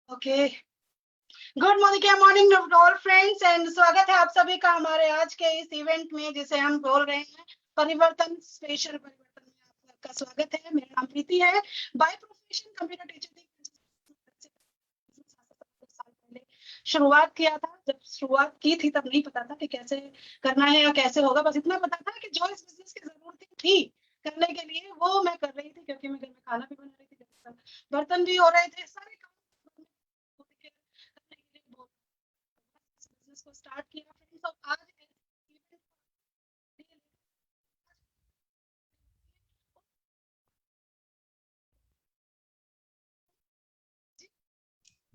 Okay, good morning, क्या morning all friends and स्वागत है आप सभी का हमारे आज के इस इवेंट में जिसे हम बोल रहे हैं परिवर्तन स्पेशल परिवर्तन में आप सबका स्वागत है। मेरा नाम प्रीति है, बाय प्रोफेशन कंप्यूटर टीचर थी। साल पहले शुरुआत किया था। जब शुरुआत की थी तब नहीं पता था कि कैसे करना है या कैसे होगा, बस इतना पता था कि जो इस बिजनेस की जरूरत थी करने के लिए वो मैं कर रही थी, क्योंकि मैं घर में खाना भी बना रही थी, घर में बर्तन भी हो रहे थे, सारे काम बिजनेस को स्टार्ट किया फ्रेंड्स। और आज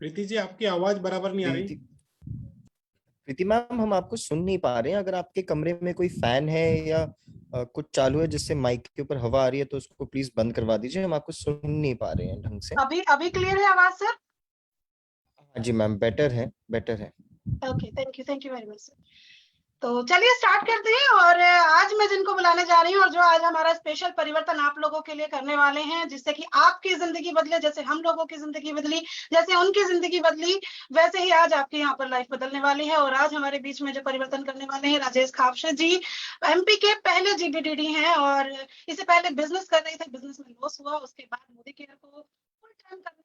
प्रीति जी, आपकी आवाज बराबर नहीं आ रही। प्रीति मैम, हम आपको सुन नहीं पा रहे हैं। अगर आपके कमरे में कोई फैन है या कुछ चालू है जिससे माइक के ऊपर हवा आ रही है तो उसको प्लीज बंद करवा दीजिए। हम आपको सुन नहीं पा रहे हैं ढंग से। अभी क्लियर है आवाज सर? हाँ जी मैम, बेटर है, बेटर है। Okay, thank you very much sir. तो चलिए स्टार्ट करते हैं। और आज मैं जिनको बुलाने जा रही हूँ और जो आज हमारा स्पेशल परिवर्तन आप लोगों के लिए करने वाले हैं, जिससे कि आपकी जिंदगी बदले, जैसे हम लोगों की जिंदगी बदली, जैसे उनकी जिंदगी बदली, वैसे ही आज आपकी यहाँ पर लाइफ बदलने वाली है। और आज हमारे बीच में जो परिवर्तन करने वाले हैं राजेश खापसे जी, एमपी के पहले जीबीडीडी हैं और इससे पहले बिजनेस कर रहे थे, बिजनेस में लॉस हुआ, उसके बाद मोदी केयर को फुल टाइम कर।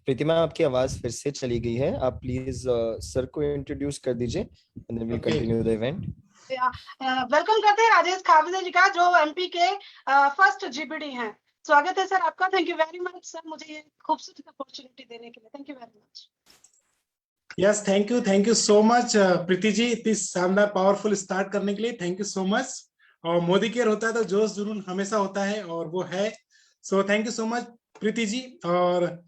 प्रीति मैम, आपकी आवाज फिर से चली गई है। आप प्लीज सर को इंट्रोड्यूस कर दीजिए and then we continue the event. Welcome करते हैं राजेश खापसे जी का, जो एमपी के फर्स्ट जीबीडी हैं। स्वागत है सर आपका। Thank you very much sir, मुझे ये खूबसूरत अपॉर्चुनिटी देने के लिए। Thank you very much. Yes, thank you so much Preeti ji, इतनी शानदार पावरफुल स्टार्ट करने के लिए। Thank you so much. और मोदी केयर होता है तो जोश जुनून हमेशा होता है और वो है। So thank you so much Preeti ji. और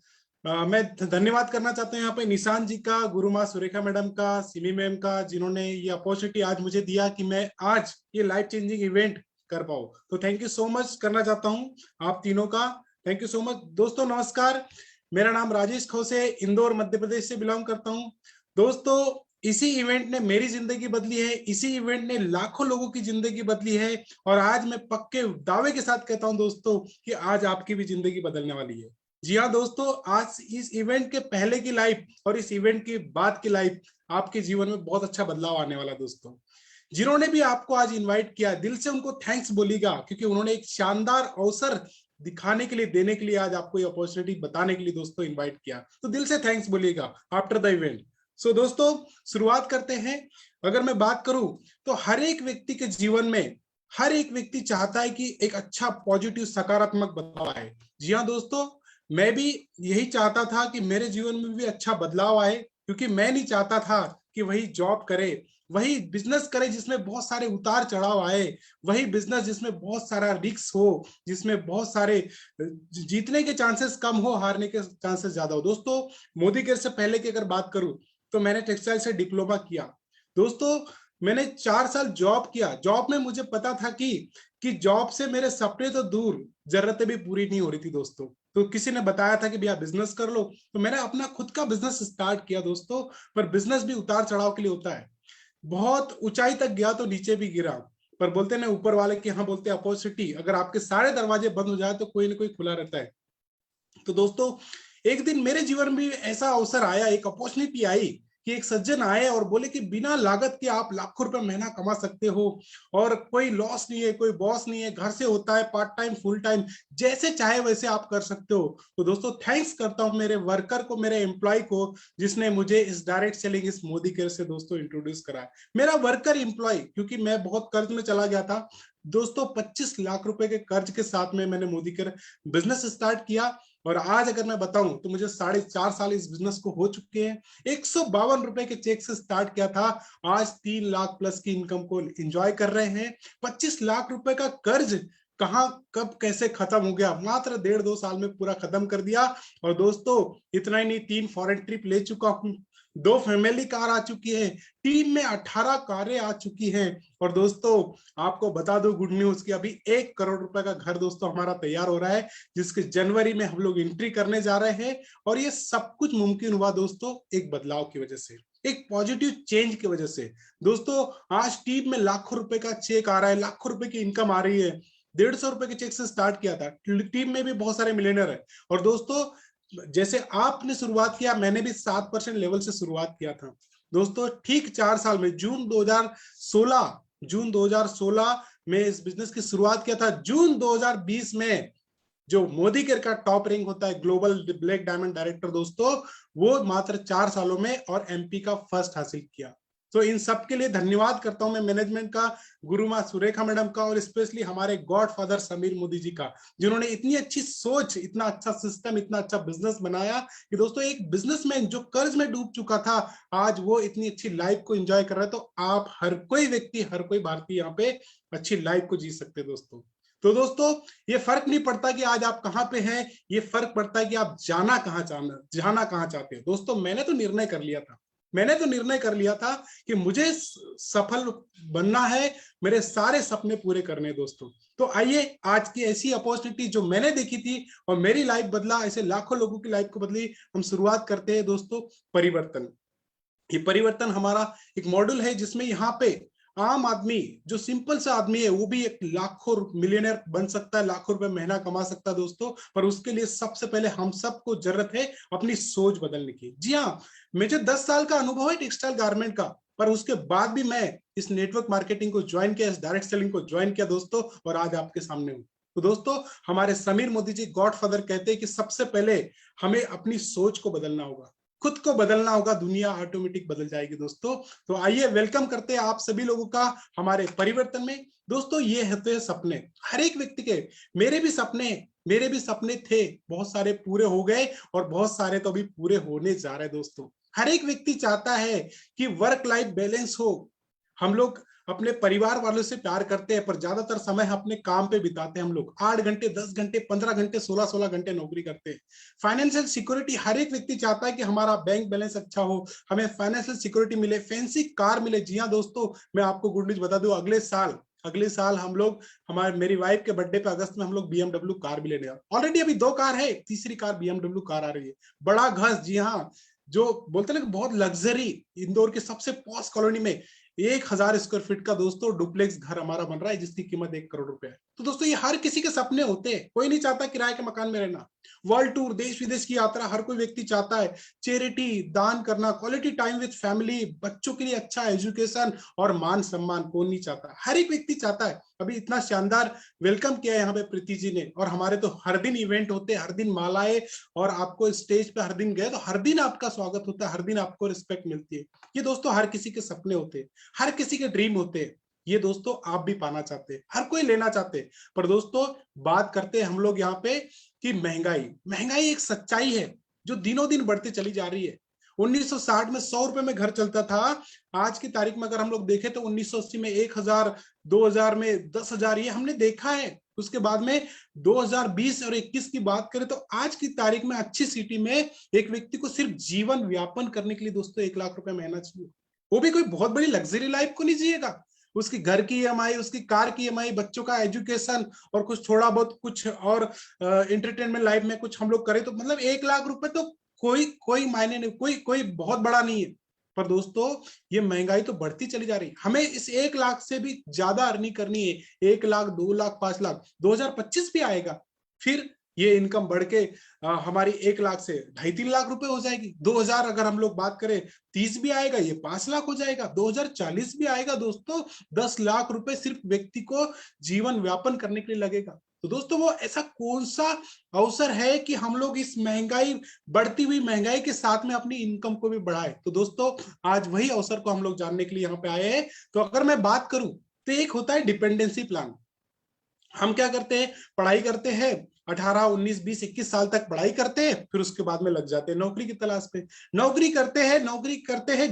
मैं धन्यवाद करना चाहता हूँ यहाँ पे निशान जी का, गुरु माँ सुरेखा मैडम का, सिमी मैम का, जिन्होंने ये अपॉर्चुनिटी आज मुझे दिया कि मैं आज ये लाइफ चेंजिंग इवेंट कर पाऊँ। तो थैंक यू सो मच करना चाहता हूँ आप तीनों का। Thank you so much. दोस्तों नमस्कार, मेरा नाम राजेश खोसे, इंदौर मध्य प्रदेश से बिलोंग करता हूँ। दोस्तों इसी इवेंट ने मेरी जिंदगी बदली है, इसी इवेंट ने लाखों लोगों की जिंदगी बदली है। और आज मैं पक्के दावे के साथ कहता हूं दोस्तों कि आज आपकी भी जिंदगी बदलने वाली है। जी हाँ दोस्तों, आज इस इवेंट के पहले की लाइफ और इस इवेंट के बाद की लाइफ, आपके जीवन में बहुत अच्छा बदलाव आने वाला। दोस्तों जिन्होंने भी आपको आज इन्वाइट किया, दिल से उनको थैंक्स बोलिएगा, क्योंकि उन्होंने एक शानदार अवसर दिखाने के लिए, देने के लिए, आज आपको ये अपॉर्चुनिटी बताने के लिए दोस्तों इन्वाइट किया। तो दिल से थैंक्स बोलिएगा आफ्टर द इवेंट। सो दोस्तों शुरुआत करते हैं। अगर मैं बात करूं तो हर एक व्यक्ति के जीवन में हर एक व्यक्ति चाहता है कि एक अच्छा पॉजिटिव सकारात्मक बदलाव आए। जी हाँ दोस्तों, मैं भी यही चाहता था कि मेरे जीवन में भी अच्छा बदलाव आए, क्योंकि मैं नहीं चाहता था कि वही जॉब करे, वही बिजनेस करे जिसमें बहुत सारे उतार चढ़ाव आए, वही बिजनेस जिसमें बहुत सारा रिस्क हो, जिसमें बहुत सारे जीतने के चांसेस कम हो, हारने के चांसेस ज्यादा हो। दोस्तों मोदी केयर से पहले की अगर बात करूं तो मैंने टेक्सटाइल से डिप्लोमा किया। दोस्तों मैंने 4 साल जॉब किया। जॉब में मुझे पता था कि जॉब से मेरे सपने तो दूर, जरूरतें भी पूरी नहीं हो रही थी दोस्तों। तो किसी ने बताया था कि भैया बिजनेस कर लो, तो मैंने अपना खुद का बिजनेस स्टार्ट किया दोस्तों। पर बिजनेस भी उतार चढ़ाव के लिए होता है, बहुत ऊंचाई तक गया तो नीचे भी गिरा। पर बोलते ना ऊपर वाले की, हाँ बोलते अपॉर्चुनिटी, अगर आपके सारे दरवाजे बंद हो जाए तो कोई ना कोई खुला रहता है। तो दोस्तों एक दिन मेरे जीवन में ऐसा अवसर आया, एक अपॉर्चुनिटी आई कि एक सज्जन आए और बोले कि बिना लागत के आप लाखों रुपए महीना कमा सकते हो, और कोई लॉस नहीं है, कोई बॉस नहीं है, घर से होता है, पार्ट टाइम फुल टाइम, जैसे चाहे वैसे आप कर सकते हो। तो दोस्तों थैंक्स करता हूं मेरे वर्कर को, मेरे एम्प्लॉय को, जिसने मुझे इस डायरेक्ट सेलिंग, इस मोदी केयर से दोस्तों इंट्रोड्यूस करा। मेरा वर्कर एम्प्लॉय, क्योंकि मैं बहुत कर्ज में चला गया था दोस्तों, 25 लाख रुपए के कर्ज के साथ में मैंने मोदी केयर बिजनेस स्टार्ट किया। और आज अगर मैं बताऊं तो मुझे 4.5 साल इस बिजनेस को हो चुके हैं। 152 रुपए के चेक से स्टार्ट किया था, आज 3 लाख प्लस की इनकम को एंजॉय कर रहे हैं। 25 लाख रुपए का कर्ज कहां कब कैसे खत्म हो गया, मात्र 1.5-2 साल में पूरा खत्म कर दिया। और दोस्तों इतना ही नहीं, 3 फॉरेन ट्रिप ले चुका हूं, 2 फैमिली कार आ चुकी है, टीम में 18 कारें आ चुकी हैं। और दोस्तों आपको बता दो गुड न्यूज कि अभी 1 करोड़ रुपए का घर दोस्तों हमारा तैयार हो रहा है, जिसके जनवरी में हम लोग एंट्री करने जा रहे हैं। और ये सब कुछ मुमकिन हुआ दोस्तों एक बदलाव की वजह से, एक पॉजिटिव चेंज की वजह से। दोस्तों आज टीम में लाखों रुपए का चेक आ रहा है, लाखों रुपए की इनकम आ रही है। ₹150 के चेक से स्टार्ट किया था। टीम में भी बहुत सारे मिलियनर है। और दोस्तों जैसे आपने शुरुआत किया, मैंने भी 7% लेवल से शुरुआत किया था दोस्तों। ठीक 4 साल में जून 2016 में इस बिजनेस की शुरुआत किया था। जून 2020 में जो मोदी केयर का टॉप रैंक होता है ग्लोबल ब्लैक डायमंड डायरेक्टर दोस्तों, वो मात्र 4 सालों में और एमपी का फर्स्ट हासिल किया। तो इन सब के लिए धन्यवाद करता हूं मैं मैनेजमेंट का, गुरु माँ सुरेखा मैडम का, और स्पेशली हमारे गॉड फादर समीर मोदी जी का, जिन्होंने इतनी अच्छी सोच, इतना अच्छा सिस्टम, इतना अच्छा बिजनेस बनाया कि दोस्तों एक बिजनेसमैन जो कर्ज में डूब चुका था, आज वो इतनी अच्छी लाइफ को एंजॉय कर रहा है। तो आप हर कोई व्यक्ति, हर कोई भारतीय यहाँ पे अच्छी लाइफ को जी सकते हैं दोस्तों। तो दोस्तों ये फर्क नहीं पड़ता कि आज आप कहां पे हैं, ये फर्क पड़ता है कि आप जाना कहां चाहते हो। दोस्तों मैंने तो निर्णय कर लिया था कि मुझे सफल बनना है, मेरे सारे सपने पूरे करने हैं दोस्तों। तो आइए आज की ऐसी अपॉर्चुनिटी जो मैंने देखी थी और मेरी लाइफ बदला, ऐसे लाखों लोगों की लाइफ को बदली, हम शुरुआत करते हैं दोस्तों परिवर्तन। ये परिवर्तन हमारा एक मॉडल है जिसमें यहाँ पे आम आदमी, जो सिंपल सा आदमी है, वो भी एक लाखों मिलियनर बन सकता है, लाखों रुपए महीना कमा सकता है दोस्तों। पर उसके लिए सबसे पहले हम सबको जरूरत है अपनी सोच बदलने की। जी हाँ, मुझे 10 साल का अनुभव है टेक्सटाइल गारमेंट का, पर उसके बाद भी मैं इस नेटवर्क मार्केटिंग को ज्वाइन किया, इस डायरेक्ट सेलिंग को ज्वाइन किया दोस्तों, और आज आपके सामने हूँ। तो दोस्तों हमारे समीर मोदी जी गॉडफादर कहते हैं कि सबसे पहले हमें अपनी सोच को बदलना होगा, खुद को बदलना होगा, दुनिया ऑटोमेटिक बदल जाएगी दोस्तों। तो आइए वेलकम करते हैं आप सभी लोगों का हमारे परिवर्तन में। दोस्तों ये होते हैं सपने, हर एक व्यक्ति के, मेरे भी सपने थे, बहुत सारे पूरे हो गए और बहुत सारे तो अभी पूरे होने जा रहे हैं दोस्तों। हर एक व्यक्ति चाहता है कि वर्क लाइफ बैलेंस हो। हम लोग अपने परिवार वालों से प्यार करते हैं, पर ज्यादातर समय अपने काम पे बिताते हैं। हम लोग 8 घंटे, 10 घंटे, 15 घंटे, 16 घंटे नौकरी करते हैं। फाइनेंशियल सिक्योरिटी, हर एक व्यक्ति चाहता है कि हमारा बैंक बैलेंस अच्छा हो, हमें फाइनेंशियल सिक्योरिटी मिले, फैंसी कार मिले। जी हाँ दोस्तों, मैं आपको गुड न्यूज बता दूं, अगले साल हम लोग, मेरी वाइफ के बर्थडे पे अगस्त में हम लोग BMW कार भी लेने, ऑलरेडी अभी 2 कार है, तीसरी कार BMW कार आ रही है। बड़ा घर, जी हाँ, जो बोलते हैं ना बहुत लग्जरी, इंदौर के सबसे पॉश कॉलोनी में 1000 स्क्वायर फीट का दोस्तों डुप्लेक्स घर हमारा बन रहा है, जिसकी कीमत 1 करोड़ रुपए है। तो दोस्तों ये हर किसी के सपने होते हैं, कोई नहीं चाहता किराए के मकान में रहना। वर्ल्ड टूर, देश विदेश की यात्रा हर कोई व्यक्ति चाहता है। चैरिटी, दान करना, क्वालिटी टाइम विद फैमिली, बच्चों के लिए अच्छा एजुकेशन और मान सम्मान, कौन नहीं चाहता, हर एक व्यक्ति चाहता है। अभी इतना शानदार वेलकम किया है यहाँ पे प्रीति जी ने, और हमारे तो हर दिन इवेंट होते हैं, हर दिन मालाएं, और आपको स्टेज पे हर दिन गए तो हर दिन आपका स्वागत होता है, हर दिन आपको रिस्पेक्ट मिलती है। ये दोस्तों हर किसी के सपने होते हैं, हर किसी के ड्रीम होते हैं। ये दोस्तों आप भी पाना चाहते हैं, हर कोई लेना चाहते हैं। पर दोस्तों बात करते हैं हम लोग यहाँ पे कि महंगाई एक सच्चाई है जो दिनों दिन बढ़ती चली जा रही है। 1960 में 100 रुपए में घर चलता था, आज की तारीख में अगर हम लोग देखें तो 1980 में 1000, 2000 में 10,000, ये हमने देखा है। उसके बाद में 2020 और 21 की बात करें तो आज की तारीख में अच्छी सिटी में एक व्यक्ति को सिर्फ जीवन व्यापन करने के लिए दोस्तों 1 लाख रुपए महीना चाहिए। वो भी कोई बहुत बड़ी लग्जरी लाइफ को नहीं जिएगा, उसकी घर की EMI, उसकी कार की EMI, बच्चों का एजुकेशन और कुछ थोड़ा बहुत कुछ और एंटरटेनमेंट लाइफ में कुछ हम लोग करें तो मतलब 1 लाख रुपए तो कोई मायने नहीं, कोई बहुत बड़ा नहीं है। पर दोस्तों ये महंगाई तो बढ़ती चली जा रही है, हमें इस 1 लाख से भी ज्यादा अर्निंग करनी है। 1 लाख, 2 लाख, 5 लाख, 2025 भी आएगा, फिर ये इनकम बढ़ के हमारी 1 लाख से 2.5-3 लाख रुपए हो जाएगी। 2000 अगर हम लोग बात करें 30 भी आएगा, ये 5 लाख हो जाएगा। 2040 भी आएगा दोस्तों, 10 लाख रुपए सिर्फ व्यक्ति को जीवन व्यापन करने के लिए लगेगा। तो दोस्तों वो ऐसा कौन सा अवसर है कि हम लोग इस बढ़ती हुई महंगाई के साथ में अपनी इनकम को भी बढ़ाए। तो दोस्तों आज वही अवसर को हम लोग जानने के लिए यहाँ पे आए हैं। तो अगर मैं बात करूं तो एक होता है डिपेंडेंसी प्लान। हम क्या करते हैं, पढ़ाई करते हैं, 18, 19, 20, 21 साल तक पढ़ाई करते हैं, फिर उसके बाद में लग जाते हैं नौकरी की तलाश पे। नौकरी करते हैं,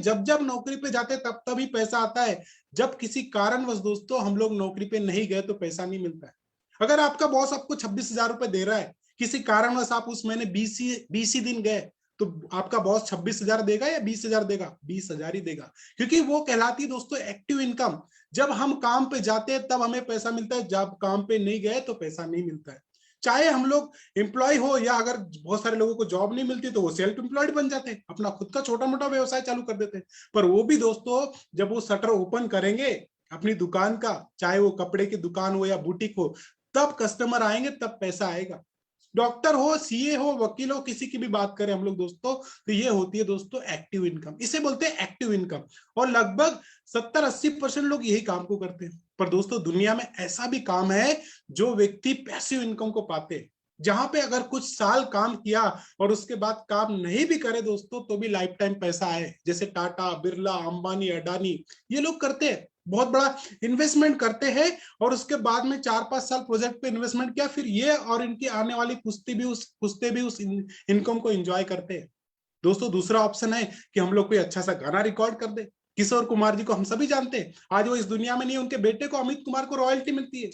जब नौकरी पे जाते हैं तब ही पैसा आता है। जब किसी कारणवश दोस्तों हम लोग नौकरी पे नहीं गए तो पैसा नहीं मिलता है। अगर आपका बॉस आपको 26,000 रुपए दे रहा है, किसी कारणवश आप उस महीने 20 ही दिन गए, तो आपका बॉस 26,000 देगा या 20,000 देगा? 20,000 ही देगा, क्योंकि वो कहलाती है दोस्तों एक्टिव इनकम। जब हम काम पे जाते हैं तब हमें पैसा मिलता है, जब काम पे नहीं गए तो पैसा नहीं मिलता है। चाहे हम लोग एम्प्लॉय हो या अगर बहुत सारे लोगों को जॉब नहीं मिलती तो वो सेल्फ एम्प्लॉयड बन जाते हैं, अपना खुद का छोटा मोटा व्यवसाय चालू कर देते हैं। पर वो भी दोस्तों जब वो शटर ओपन करेंगे अपनी दुकान का, चाहे वो कपड़े की दुकान हो या बुटीक हो, तब कस्टमर आएंगे, तब पैसा आएगा। डॉक्टर हो, सीए हो, वकील हो, किसी की भी बात करें हम लोग दोस्तों, तो ये होती है दोस्तों एक्टिव इनकम, इसे बोलते हैं एक्टिव इनकम। और लगभग 70-80% लोग यही काम को करते हैं। पर दोस्तों दुनिया में ऐसा भी काम है जो व्यक्ति पैसिव इनकम को पाते हैं, जहां पे अगर कुछ साल काम किया और उसके बाद काम नहीं भी करे दोस्तों, तो भी लाइफ टाइम पैसा आए। जैसे टाटा, बिरला, अंबानी, अडानी, ये लोग करते हैं, बहुत बड़ा इन्वेस्टमेंट करते हैं और उसके बाद में 4-5 साल प्रोजेक्ट पे इन्वेस्टमेंट किया, फिर ये और इनकी आने वाली पुश्ते भी उस इनकम को एंजॉय करते हैं। दोस्तों दूसरा ऑप्शन है कि हम लोग कोई अच्छा सा गाना रिकॉर्ड कर दे। किशोर कुमार जी को हम सभी जानते हैं, आज वो इस दुनिया में नहीं है, उनके बेटे को अमित कुमार को रॉयल्टी मिलती है।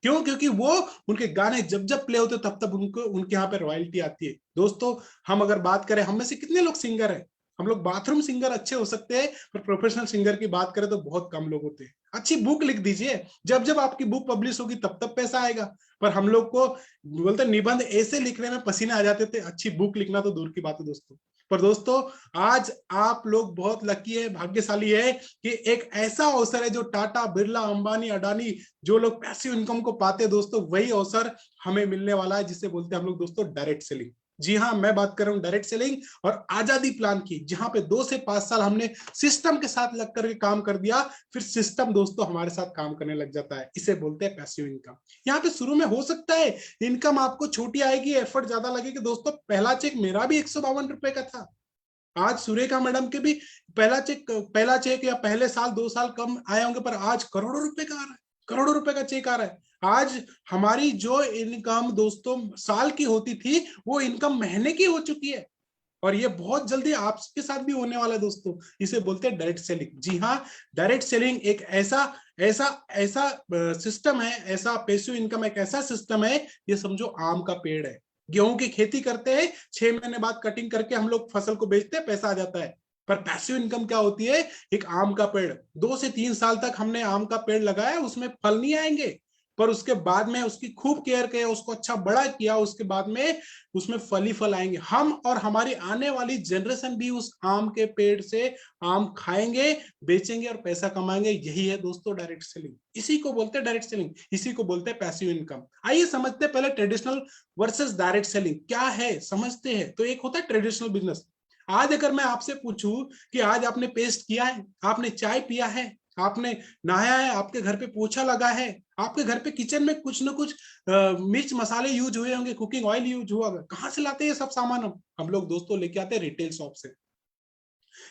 क्यों? क्योंकि वो उनके गाने जब जब प्ले होते तब तब उनको उनके यहाँ पे रॉयल्टी आती है। दोस्तों हम अगर बात करें, हम में से कितने लोग सिंगर हैं? हम लोग बाथरूम सिंगर अच्छे हो सकते हैं, पर प्रोफेशनल सिंगर की बात करें तो बहुत कम लोग होते हैं। अच्छी बुक लिख दीजिए, जब जब आपकी बुक पब्लिश होगी तब तब पैसा आएगा। पर हम लोग को बोलते निबंध ऐसे लिखने में पसीने आ जाते थे, अच्छी बुक लिखना तो दूर की बात है दोस्तों। पर दोस्तों आज आप लोग बहुत लकी है, भाग्यशाली है कि एक ऐसा अवसर है जो टाटा, बिरला, अंबानी, अडानी, जो लोग पैसिव इनकम को पाते हैं दोस्तों, वही अवसर हमें मिलने वाला है, जिसे बोलते हैं हम लोग दोस्तों डायरेक्ट सेलिंग। जी हाँ, मैं बात कर रहा हूं डायरेक्ट सेलिंग और आजादी प्लान की, जहां पे 2 से 5 साल हमने सिस्टम के साथ लग करके काम कर दिया, फिर सिस्टम दोस्तों हमारे साथ काम करने लग जाता है। इसे बोलते हैं पैसिव इनकम। यहाँ पे शुरू में हो सकता है इनकम आपको छोटी आएगी, एफर्ट ज्यादा लगेगी। दोस्तों पहला चेक मेरा भी 152 रुपए का था। आज सुरेखा मैडम के भी पहला चेक या पहले साल 2 साल कम आए होंगे, पर आज करोड़ों रुपए का आ रहा है, करोड़ों रुपए का चेक आ रहा है। आज हमारी जो इनकम दोस्तों साल की होती थी, वो इनकम महीने की हो चुकी है, और ये बहुत जल्दी आपके साथ भी होने वाला है दोस्तों। इसे बोलते हैं डायरेक्ट सेलिंग। जी हाँ, डायरेक्ट सेलिंग एक ऐसा सिस्टम है, ऐसा पैसिव इनकम एक ऐसा सिस्टम है, ये समझो आम का पेड़ है। गेहूं की खेती करते हैं, 6 महीने बाद कटिंग करके हम लोग फसल को बेचते हैं, पैसा आ जाता है। पर पैसिव इनकम क्या होती है? एक आम का पेड़, 2 से 3 साल तक हमने आम का पेड़ लगाया, उसमें फल नहीं आएंगे, पर उसके बाद में उसकी खूब केयर किया, उसको अच्छा बड़ा किया, उसके बाद में उसमें फल ही फल आएंगे। हम और हमारी आने वाली जनरेशन भी उस आम के पेड़ से आम खाएंगे, बेचेंगे और पैसा कमाएंगे। यही है दोस्तों डायरेक्ट सेलिंग। इसी को बोलते हैं डायरेक्ट सेलिंग, इसी को बोलते हैं पैसिव इनकम। आइए समझते हैं पहले ट्रेडिशनल वर्सेस डायरेक्ट सेलिंग क्या है, समझते हैं। तो एक होता है ट्रेडिशनल बिजनेस। आज अगर मैं आपसे पूछूं कि आज आपने पेस्ट किया है, आपने चाय पिया है, आपने नहाया है, आपके घर पे पोछा लगा है, आपके घर पे किचन में कुछ ना कुछ मिर्च मसाले यूज हुए होंगे, कुकिंग ऑयल यूज हुआ होगा। कहां से लाते हैं सब सामान? हम लोग दोस्तों लेके आते हैं रिटेल शॉप से।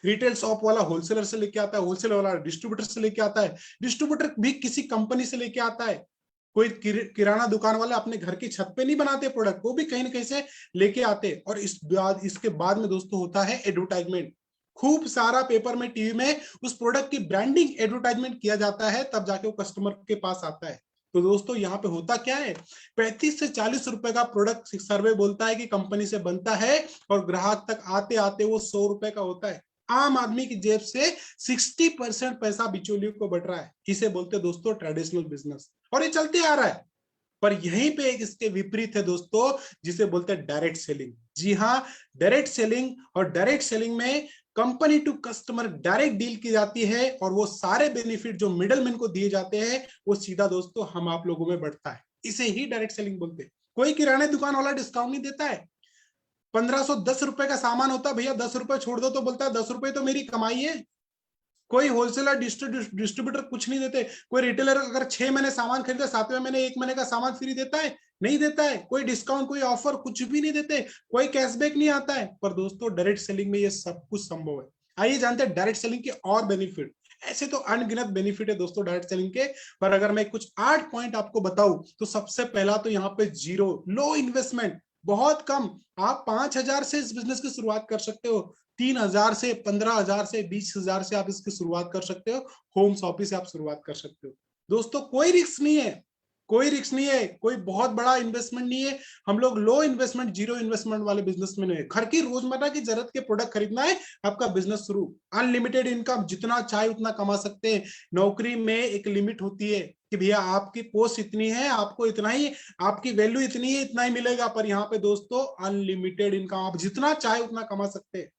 रिटेल शॉप वाला होलसेलर से लेके आता है, होलसेलर वाला डिस्ट्रीब्यूटर से लेके आता है, डिस्ट्रीब्यूटर भी किसी कंपनी से लेके आता है। कोई किराना दुकान वाले अपने घर की छत पे नहीं बनाते प्रोडक्ट, वो भी कहीं ना कहीं से लेके आते। और इसके बाद में दोस्तों होता है एडवर्टाइजमेंट। खूब सारा पेपर में, टीवी में उस प्रोडक्ट की ब्रांडिंग एडवर्टाइजमेंट किया जाता है, तब जाके वो कस्टमर के पास आता है। तो दोस्तों यहाँ पे होता क्या है, 35 से 40 रुपए का प्रोडक्ट सर्वे बोलता है कि कंपनी से बनता है, और ग्राहक तक आते आते वो 100 रुपए का होता है। आम आदमी की जेब से 60% पैसा बिचौलियों को बढ़ रहा है। इसे बोलते हैं दोस्तों ट्रेडिशनल बिजनेस, और ये चलते आ रहा है। पर यहीं पे एक इसके विपरीत है दोस्तों, जिसे बोलते हैं डायरेक्ट सेलिंग। जी हाँ, डायरेक्ट सेलिंग। और डायरेक्ट सेलिंग में company to customer direct deal की जाती है, और वो सारे बेनिफिट जो मिडलमैन को दिए जाते हैं, वो सीधा दोस्तों हम आप लोगों में बढ़ता है। इसे ही डायरेक्ट सेलिंग बोलते हैं। कोई किराने दुकान वाला डिस्काउंट नहीं देता है। 1510 रुपए का सामान होता है, भैया 10 रुपए छोड़ दो, तो बोलता है 10 रुपए तो मेरी कमाई है। कोई होलसेलर डिस्ट्रीब्यूटर कुछ नहीं देते। कोई रिटेलर अगर 6 महीने सामान खरीदे, 7वें महीने 1 महीने का सामान फ्री देता है? नहीं देता है। कोई डिस्काउंट, कोई ऑफर, कुछ भी नहीं देते। कोई कैशबैक नहीं आता है। पर दोस्तों डायरेक्ट सेलिंग में ये सब कुछ संभव है। आइए जानते हैं डायरेक्ट सेलिंग के और बेनिफिट। ऐसे तो अनगिनत बेनिफिट है दोस्तों डायरेक्ट सेलिंग के, पर अगर मैं कुछ 8 पॉइंट आपको बताऊं, तो सबसे पहला तो यहाँ पे लो इन्वेस्टमेंट, बहुत कम। आप 5,000 से इस बिजनेस की शुरुआत कर सकते हो, 3,000 से, 15,000 से, 20,000 से आप इसकी शुरुआत कर सकते हो। होम ऑफिस से आप शुरुआत कर सकते हो। दोस्तों कोई रिस्क नहीं है, कोई रिस्क नहीं है, कोई बहुत बड़ा इन्वेस्टमेंट नहीं है। हम लोग लो इन्वेस्टमेंट, जीरो इन्वेस्टमेंट वाले बिजनेस में है। घर की रोजमर्रा की जरूरत के प्रोडक्ट खरीदना है, आपका बिजनेस शुरू। अनलिमिटेड इनकम, जितना चाहे उतना कमा सकते हैं। नौकरी में एक लिमिट होती है कि भैया आपकी पोस्ट इतनी है, आपको इतना ही, आपकी वैल्यू इतनी है, इतना ही मिलेगा। पर यहाँ पे दोस्तों अनलिमिटेड इनकम, आप जितना चाहे उतना कमा सकते हैं।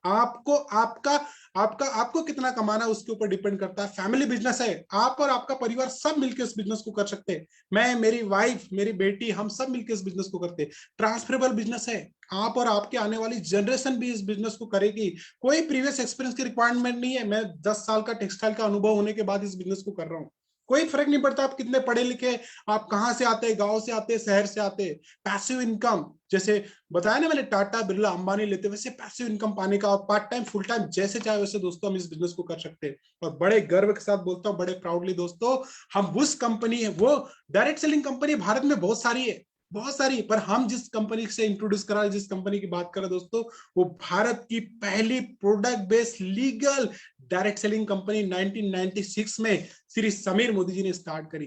आपको आपका आपका आपको कितना कमाना है उसके ऊपर डिपेंड करता है। फैमिली बिजनेस है, आप और आपका परिवार सब मिलकर इस बिजनेस को कर सकते हैं। मैं, मेरी वाइफ, मेरी बेटी, हम सब मिलकर इस बिजनेस को करते हैं। ट्रांसफरेबल बिजनेस है, आप और आपके आने वाली जनरेशन भी इस बिजनेस को करेगी। कोई प्रीवियस एक्सपीरियंस की रिक्वायरमेंट नहीं है। मैं 10 साल का टेक्सटाइल का अनुभव होने के बाद इस बिजनेस को कर रहा हूँ। कोई फर्क नहीं पड़ता आप कितने पढ़े लिखे, आप कहाँ से आते, गांव से आते, शहर से आते। पैसिव इनकम, जैसे बताया ना मैंने, टाटा, बिरला, अंबानी लेते, वैसे पैसिव इनकम पाने का पार्ट टाइम, फुल टाइम, जैसे चाहे वैसे दोस्तों हम इस बिजनेस को कर सकते हैं। और बड़े गर्व के साथ बोलता हूँ, बड़े प्राउडली दोस्तों, हम उस कंपनी है, वो डायरेक्ट सेलिंग कंपनी भारत में बहुत सारी है, बहुत सारी, पर हम जिस कंपनी से इंट्रोड्यूस करा, जिस कंपनी की बात करें दोस्तों, वो भारत की पहली product based legal direct selling company 1996 में श्री समीर मोदी जी ने स्टार्ट करी।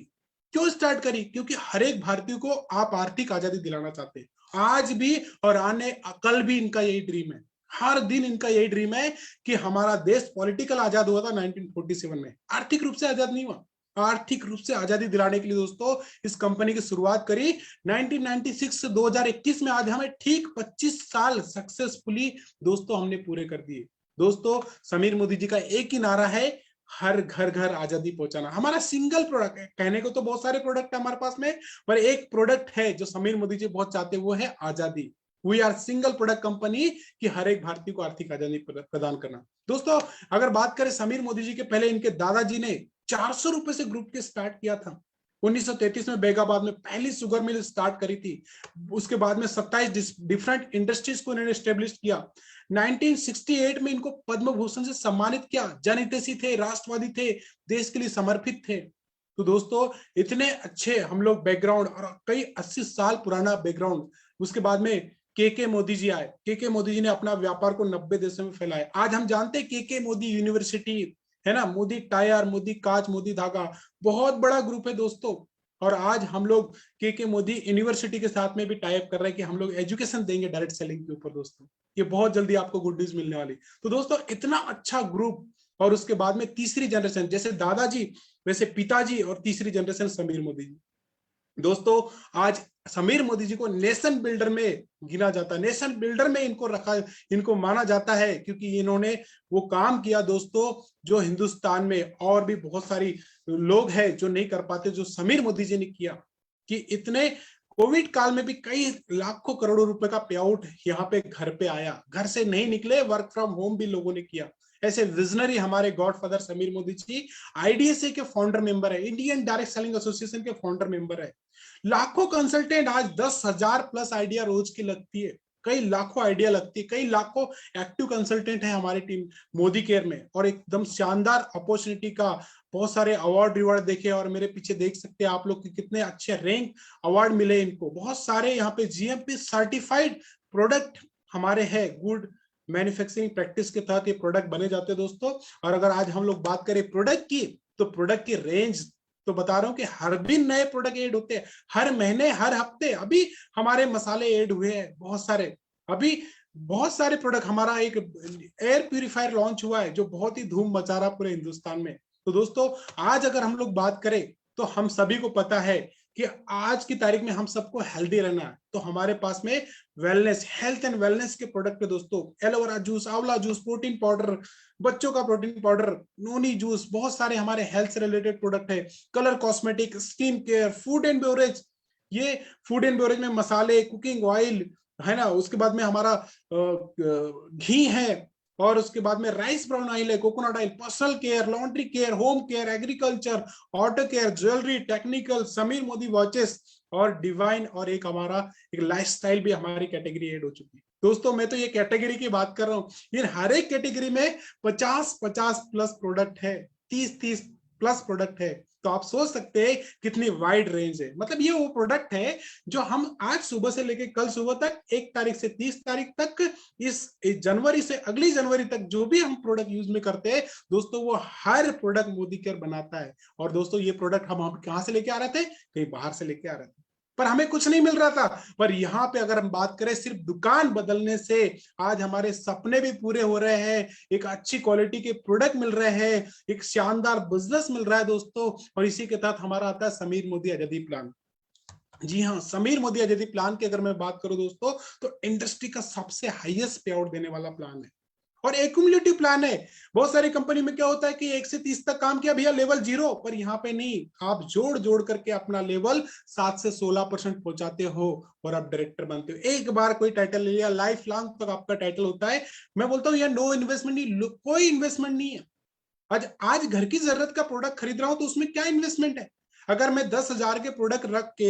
क्यों स्टार्ट करी? क्योंकि हर एक भारतीय को आप आर्थिक आजादी दिलाना चाहते हैं। आज भी और आने कल भी इनका यही ड्रीम है। हर दिन इनका यही ड्रीम है कि हमारा देश पॉलिटिकल आजाद हुआ था 1947 में, आर्थिक रूप से आजाद नहीं हुआ। आर्थिक रूप से आजादी दिलाने के लिए दोस्तों इस कंपनी की शुरुआत करी 1996 से 2021 में। आज हमें ठीक 25 साल सक्सेसफुली दोस्तों हमने पूरे कर दिए। दोस्तों समीर मोदी जी का एक ही नारा है, हर घर घर आजादी पहुंचाना। हमारा सिंगल प्रोडक्ट है, कहने को तो बहुत सारे प्रोडक्ट है हमारे पास में, पर एक प्रोडक्ट है जो समीर मोदी जी बहुत चाहते हैं, वो है आजादी। We are single product company कि हर एक भारतीय को आर्थिक आजादी प्रदान करना। दोस्तों अगर बात करें समीर मोदी जी के, पहले इनके दादाजी ने 400 रुपए से ग्रुप के स्टार्ट किया था। 1933 में बेगाबाद में पहली शुगर मिल स्टार्ट करी थी। उसके बाद में 27 डिफरेंट इंडस्ट्रीज को इन्होंने स्टेब्लिश किया। 1968 में इनको पद्म भूषण से सम्मानित किया। जनहितैषी थे, राष्ट्रवादी थे, देश के लिए समर्पित थे। तो दोस्तों इतने अच्छे हम लोग बैकग्राउंड, और कई 80 साल पुराना बैकग्राउंड। उसके बाद में के मोदी जी आए। के मोदी जी ने अपना व्यापार को 90 देशों में फैलाया। आज हम जानते हैं के मोदी यूनिवर्सिटी है ना, मोदी टायर, मोदी कांच, मोदी धागा, बहुत बड़ा ग्रुप है दोस्तों। और आज हम लोग के मोदी यूनिवर्सिटी के साथ में भी टाइप कर रहे हैं कि हम लोग एजुकेशन देंगे डायरेक्ट सेलिंग के ऊपर। दोस्तों ये बहुत जल्दी आपको गुड न्यूज मिलने वाली। तो दोस्तों इतना अच्छा ग्रुप, और उसके बाद में तीसरी जनरेशन, जैसे दादाजी वैसे पिताजी, और तीसरी जनरेशन समीर मोदी जी। दोस्तों आज समीर मोदी जी को नेशन बिल्डर में गिना जाता है, नेशन बिल्डर में इनको रखा, इनको माना जाता है, क्योंकि इन्होंने वो काम किया दोस्तों जो हिंदुस्तान में और भी बहुत सारी लोग हैं जो नहीं कर पाते, जो समीर मोदी जी ने किया। कि इतने कोविड काल में भी कई लाखों करोड़ों रुपए का पे आउट यहाँ पे घर पे आया, घर से नहीं निकले, वर्क फ्रॉम होम भी लोगों ने किया। ऐसे विजनरी हमारे गॉडफादर समीर मोदी जी आईडीएसए के फाउंडर मेंबर है, इंडियन डायरेक्ट सेलिंग एसोसिएशन के फाउंडर मेंबर है। लाखों कंसल्टेंट, आज 10,000 प्लस आइडिया रोज की लगती है, कई लाखों आइडिया लगती है, कई लाखों एक्टिव कंसल्टेंट है हमारी टीम मोदी केयर में। और एकदम शानदार अपॉर्चुनिटी का बहुत सारे अवार्ड रिवार्ड देखे, और मेरे पीछे देख सकते हैं आप लोग कि कितने अच्छे रैंक अवार्ड मिले इनको। बहुत सारे यहाँ पे जीएमपी सर्टिफाइड प्रोडक्ट हमारे हैं, गुड मैन्युफैक्चरिंग प्रैक्टिस के तहत ये प्रोडक्ट बने जाते हैं दोस्तों। और अगर आज हम लोग बात करें प्रोडक्ट की, तो प्रोडक्ट की रेंज तो बता रहा हूं कि हर दिन नए प्रोडक्ट ऐड होते हैं, हर महीने, हर हफ्ते। अभी हमारे मसाले ऐड हुए हैं बहुत सारे, अभी बहुत सारे प्रोडक्ट। हमारा एक एयर प्यूरिफायर लॉन्च हुआ है जो बहुत ही धूम मचा रहा पूरे हिंदुस्तान में। तो दोस्तों आज अगर हम लोग बात करें, तो हम सभी को पता है कि आज की तारीख में हम सबको हेल्दी रहना है, तो हमारे पास में वेलनेस, हेल्थ एंड वेलनेस के प्रोडक्ट है दोस्तों। एलोवेरा जूस, आंवला जूस, प्रोटीन पाउडर, बच्चों का प्रोटीन पाउडर, नोनी जूस, बहुत सारे हमारे हेल्थ से रिलेटेड प्रोडक्ट है। Colour cosmetic, skin care, food and beverage, ये फूड एंड बेवरेज में मसाले, कुकिंग ऑयल है ना, उसके बाद में हमारा घी है, और उसके बाद में राइस ब्राउन ऑयल है, coconut oil, personal care, laundry care, home care, agriculture, auto care, jewellery, technical, Sameer Modi watches, और डिवाइन, और एक हमारा एक लाइफस्टाइल भी हमारी कैटेगरी ऐड हो चुकी है। दोस्तों मैं तो ये कैटेगरी की बात कर रहा हूँ, ये हर एक कैटेगरी में 50-50 प्लस प्रोडक्ट है, 30-30 प्लस प्रोडक्ट है। तो आप सोच सकते हैं कितनी वाइड रेंज है। मतलब ये वो प्रोडक्ट है जो हम आज सुबह से लेकर कल सुबह तक, 1 तारीख से 30 तारीख तक, इस जनवरी से अगली जनवरी तक जो भी हम प्रोडक्ट यूज में करते हैं दोस्तों, वो हर प्रोडक्ट मोदी केयर बनाता है। और दोस्तों ये प्रोडक्ट हम कहां से लेके आ रहे थे? कहीं बाहर से लेके आ रहे थे, पर हमें कुछ नहीं मिल रहा था। पर यहाँ पे अगर हम बात करें, सिर्फ दुकान बदलने से आज हमारे सपने भी पूरे हो रहे हैं, एक अच्छी क्वालिटी के प्रोडक्ट मिल रहे हैं, एक शानदार बिजनेस मिल रहा है दोस्तों। और इसी के तहत हमारा आता है समीर मोदी आजादी प्लान। जी हाँ, समीर मोदी आजादी प्लान की अगर मैं बात करूं दोस्तों, तो इंडस्ट्री का सबसे हाईएस्ट पे आउट देने वाला प्लान है। और एक्यूमुलेटिव प्लान है। बहुत सारी कंपनी में क्या होता है कि 1 से 30 तक काम किया भैया लेवल 0, पर यहाँ पे नहीं, आप जोड़ जोड़ करके अपना लेवल 7 से 16% पहुंचाते हो और आप डायरेक्टर बनते हो। एक बार कोई टाइटल ले लिया, लाइफ लॉन्ग तक आपका टाइटल होता है। मैं बोलता हूँ यार नो इन्वेस्टमेंट नहीं, कोई इन्वेस्टमेंट नहीं है। आज घर की जरूरत का प्रोडक्ट खरीद रहा हूं तो उसमें क्या इन्वेस्टमेंट है? अगर मैं 10,000 के प्रोडक्ट रख के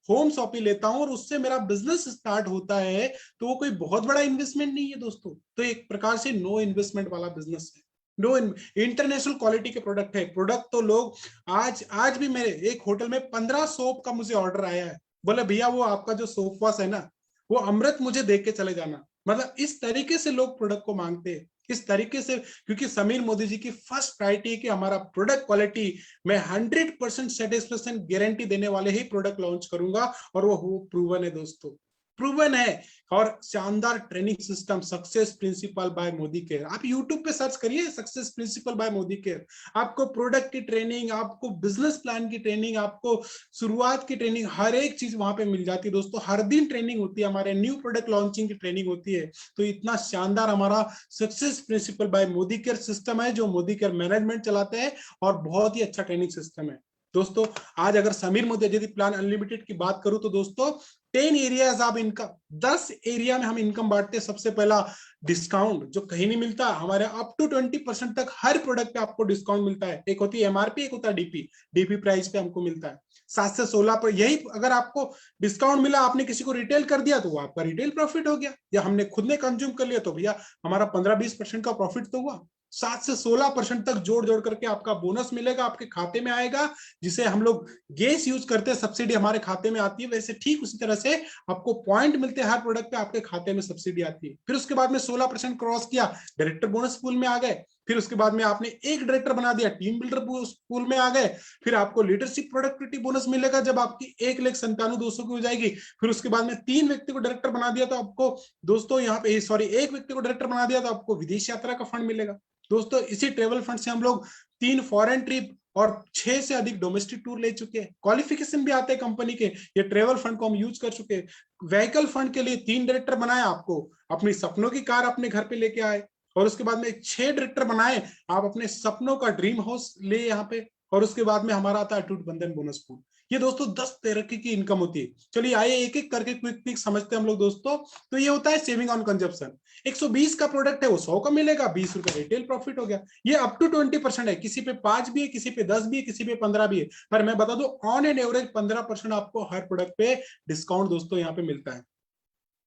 होम शॉपिंग लेता हूं और उससे मेरा बिजनेस स्टार्ट होता है तो वो कोई बहुत बड़ा इन्वेस्टमेंट नहीं है दोस्तों। तो एक प्रकार से नो इन्वेस्टमेंट वाला बिजनेस है। नो इंटरनेशनल क्वालिटी के प्रोडक्ट है। प्रोडक्ट तो लोग आज भी मेरे एक होटल में 15 सोप का मुझे ऑर्डर आया है। बोले भैया वो आपका जो सोप वॉश है ना, वो अमृत मुझे देख के चले जाना। मतलब इस तरीके से लोग प्रोडक्ट को मांगते हैं, इस तरीके से। क्योंकि समीर मोदी जी की फर्स्ट प्रायोरिटी है कि हमारा प्रोडक्ट क्वालिटी, मैं 100% सेटिस्फेक्शन गारंटी देने वाले ही प्रोडक्ट लॉन्च करूंगा, और वो प्रूवन है दोस्तों, प्रूवन है। और शानदार training system, success principal bye Modi care. आप यूट्यूब पे सर्च करिए success principal bye Modi care. आपको प्रोडक्ट की ट्रेनिंग, आपको बिजनेस प्लान की ट्रेनिंग, आपको शुरुआत की ट्रेनिंग, हर एक चीज वहां पे मिल जाती है दोस्तों। हर दिन ट्रेनिंग होती है, हमारे न्यू प्रोडक्ट लॉन्चिंग की ट्रेनिंग होती है। तो इतना शानदार हमारा success principal bye Modi care system है, जो मोदी केयर मैनेजमेंट चलाते हैं, और बहुत ही अच्छा ट्रेनिंग सिस्टम है दोस्तों। आज अगर समीर मोदी यदि प्लान अनलिमिटेड की बात करूं तो दोस्तों 10 एरियाज ऑफ इनकम, 10 एरिया में हम इनकम बांटते हैं। सबसे पहला डिस्काउंट, जो कहीं नहीं मिलता हमारे, अप टू 20% तक हर प्रोडक्ट पे आपको डिस्काउंट मिलता है। एक होती है एमआरपी, एक होता है डीपी प्राइस पे हमको मिलता है 7 से 16 पर। यही अगर आपको डिस्काउंट मिला, आपने किसी को रिटेल कर दिया तो वो आपका रिटेल प्रॉफिट हो गया, या हमने खुद ने कंज्यूम कर लिया तो भैया हमारा 15-20% का प्रॉफिट तो हुआ। 7 से 16% तक जोड़ जोड़ करके आपका बोनस मिलेगा, आपके खाते में आएगा। जिसे हम लोग गैस यूज करते हैं, सब्सिडी हमारे खाते में आती है, वैसे ठीक उसी तरह से आपको पॉइंट मिलते हैं हर प्रोडक्ट पे, आपके खाते में सब्सिडी आती है। फिर उसके बाद में 16% क्रॉस किया, डायरेक्टर बोनस पूल में आ गए। फिर उसके बाद में आपने एक डायरेक्टर बना दिया, टीम बिल्डर पूल में आ गए। फिर आपको लीडरशिप प्रोडक्टिविटी बोनस मिलेगा जब आपकी 1,97,200 की हो जाएगी। फिर उसके बाद में 3 व्यक्ति को डायरेक्टर बना दिया तो आपको दोस्तों यहाँ पे, सॉरी, 1 व्यक्ति को डायरेक्टर बना दिया तो आपको विदेश यात्रा का फंड मिलेगा दोस्तों। इसी ट्रेवल फंड से हम लोग 3 फॉरेन ट्रिप और 6 से अधिक डोमेस्टिक टूर ले चुके हैं। क्वालिफिकेशन भी आते हैं कंपनी के, ये ट्रेवल फंड को हम यूज कर चुके हैं। व्हीकल फंड के लिए 3 डायरेक्टर बनाए, आपको अपनी सपनों की कार अपने घर पे लेके आए। और उसके बाद में 6 डायरेक्टर बनाए, आप अपने सपनों का ड्रीम हाउस ले यहाँ पे। और उसके बाद में हमारा आता है अटूट बंधन बोनस पूल। ये दोस्तों 10 तरक्की की इनकम होती है। चलिए आइए एक एक करके क्विक क्विक समझते हैं हम लोग दोस्तों। तो ये होता है सेविंग ऑन कंजप्शन। 120 का प्रोडक्ट है, वो 100 का मिलेगा, 20 रुपए रिटेल प्रॉफिट हो गया। ये अप टू 20% है, किसी पे 5 भी है, किसी पे 10 भी है, किसी पे 15 भी है। पर मैं बता दूं ऑन एन एवरेज 15% आपको हर प्रोडक्ट पे डिस्काउंट दोस्तों यहाँ पे मिलता है।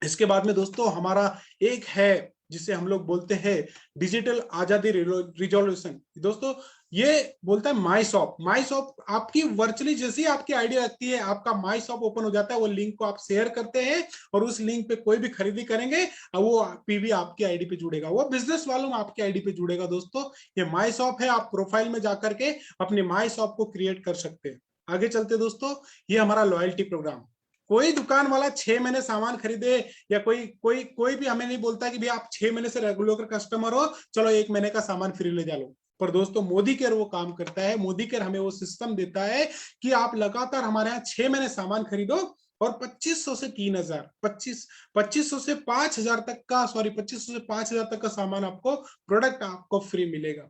इसके बाद में दोस्तों हमारा एक है जिसे हम लोग बोलते हैं डिजिटल आजादी रिजोल्यूशन। दोस्तों ये बोलता है माई शॉप। माई शॉप आपकी वर्चुअली जैसी आपकी आईडी रहती है, आपका माई शॉप ओपन हो जाता है। वो लिंक को आप शेयर करते हैं और उस लिंक पे कोई भी खरीदी करेंगे वो पीवी आपकी आईडी पे जुड़ेगा, वो बिजनेस वालों आपकी आईडी पे जुड़ेगा दोस्तों। ये माई शॉप है, आप प्रोफाइल में जाकर के अपने माई शॉप को क्रिएट कर सकते हैं। आगे चलते दोस्तों, ये हमारा लॉयल्टी प्रोग्राम। कोई दुकान वाला 6 महीने सामान खरीदे, या कोई भी हमें नहीं बोलता कि भैया आप 6 महीने से रेगुलर कस्टमर हो, चलो 1 महीने का सामान फ्री ले जा लो। पर दोस्तों मोदी केयर वो काम करता है। मोदी केयर हमें वो सिस्टम देता है कि आप लगातार हमारे यहाँ 6 महीने सामान खरीदो और 2500 से 3000, 2500 से 5000 तक का, सॉरी 2500 से 5000 तक का सामान आपको, प्रोडक्ट आपको फ्री मिलेगा।